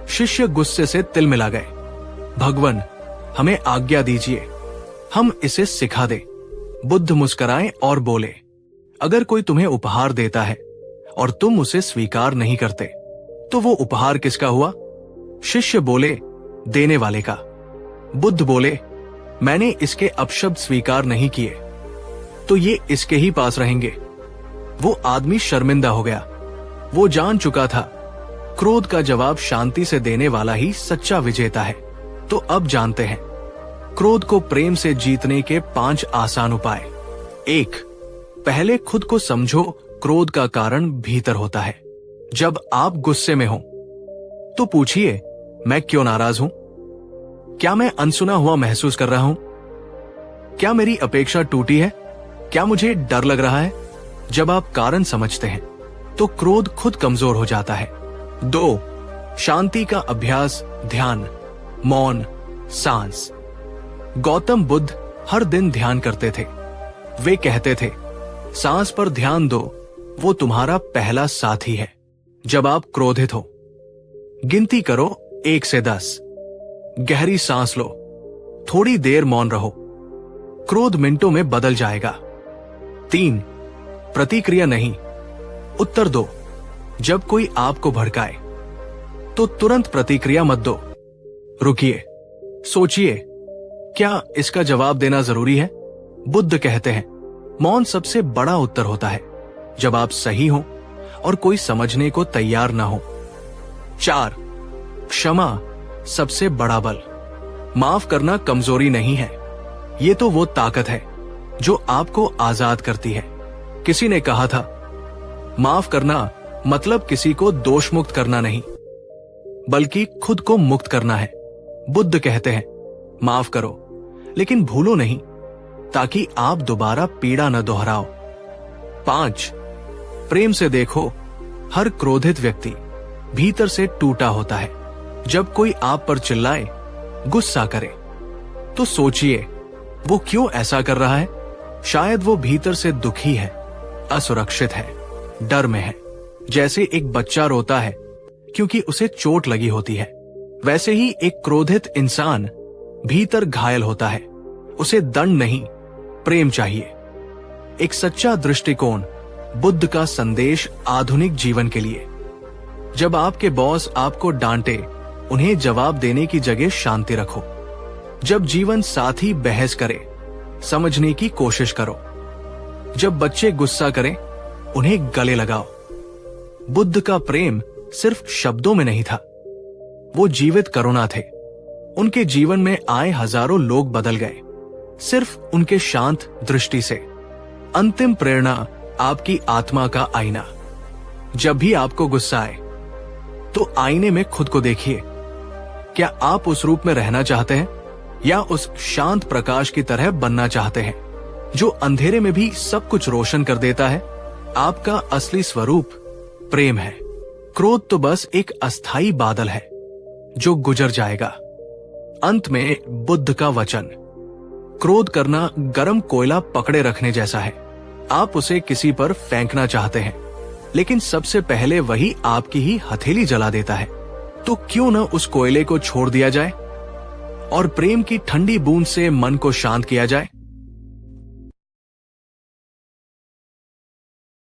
शिष्य गुस्से से तिल मिला गए। भगवान, हमें आज्ञा दीजिए, हम इसे सिखा दे। बुद्ध मुस्कुराए और बोले, अगर कोई तुम्हें उपहार देता है और तुम उसे स्वीकार नहीं करते, तो वो उपहार किसका हुआ? शिष्य बोले, देने वाले का। बुद्ध बोले, मैंने इसके अपशब्द स्वीकार नहीं किए, तो ये इसके ही पास रहेंगे। वो आदमी शर्मिंदा हो गया। वो जान चुका था, क्रोध का जवाब शांति से देने वाला ही सच्चा विजेता है। तो अब जानते हैं क्रोध को प्रेम से जीतने के 5 आसान उपाय। 1. पहले खुद को समझो, क्रोध का कारण भीतर होता है। जब आप गुस्से में हो तो पूछिए, मैं क्यों नाराज हूं? क्या मैं अनसुना हुआ महसूस कर रहा हूं? क्या मेरी अपेक्षा टूटी है? क्या मुझे डर लग रहा है? जब आप कारण समझते हैं तो क्रोध खुद कमजोर हो जाता है। 2. शांति का अभ्यास, ध्यान, मौन, सांस। गौतम बुद्ध हर दिन ध्यान करते थे। वे कहते थे, सांस पर ध्यान दो, वो तुम्हारा पहला साथी है। जब आप क्रोधित हो, गिनती करो 1 से 10। गहरी सांस लो, थोड़ी देर मौन रहो, क्रोध मिनटों में बदल जाएगा। 3. प्रतिक्रिया नहीं, उत्तर दो। जब कोई आपको भड़काए तो तुरंत प्रतिक्रिया मत दो। रुकिए, सोचिए, क्या इसका जवाब देना जरूरी है? बुद्ध कहते हैं, मौन सबसे बड़ा उत्तर होता है, जब आप सही हो और कोई समझने को तैयार ना हो। 4. क्षमा सबसे बड़ा बल। माफ करना कमजोरी नहीं है, ये तो वो ताकत है जो आपको आजाद करती है। किसी ने कहा था, माफ करना मतलब किसी को दोष मुक्त करना नहीं, बल्कि खुद को मुक्त करना है। बुद्ध कहते हैं, माफ करो लेकिन भूलो नहीं, ताकि आप दोबारा पीड़ा न दोहराओ। 5. प्रेम से देखो, हर क्रोधित व्यक्ति भीतर से टूटा होता है। जब कोई आप पर चिल्लाए, गुस्सा करे, तो सोचिए, वो क्यों ऐसा कर रहा है? शायद वो भीतर से दुखी है, असुरक्षित है, डर में है। जैसे एक बच्चा रोता है क्योंकि उसे चोट लगी होती है, वैसे ही एक क्रोधित इंसान भीतर घायल होता है। उसे दंड नहीं, प्रेम चाहिए। एक सच्चा दृष्टिकोण, बुद्ध का संदेश आधुनिक जीवन के लिए। जब आपके बॉस आपको डांटे, उन्हें जवाब देने की जगह शांति रखो। जब जीवन साथी बहस करे, समझने की कोशिश करो। जब बच्चे गुस्सा करें, उन्हें गले लगाओ। बुद्ध का प्रेम सिर्फ शब्दों में नहीं था, वो जीवित करुणा थे। उनके जीवन में आए हजारों लोग बदल गए, सिर्फ उनके शांत दृष्टि से। अंतिम प्रेरणा, आपकी आत्मा का आईना। जब भी आपको गुस्सा आए तो आईने में खुद को देखिए। क्या आप उस रूप में रहना चाहते हैं या उस शांत प्रकाश की तरह बनना चाहते हैं जो अंधेरे में भी सब कुछ रोशन कर देता है? आपका असली स्वरूप प्रेम है। क्रोध तो बस एक अस्थाई बादल है जो गुजर जाएगा। अंत में बुद्ध का वचन, क्रोध करना गर्म कोयला पकड़े रखने जैसा है। आप उसे किसी पर फेंकना चाहते हैं, लेकिन सबसे पहले वही आपकी ही हथेली जला देता है। तो क्यों न उस कोयले को छोड़ दिया जाए और प्रेम की ठंडी बूंद से मन को शांत किया जाए।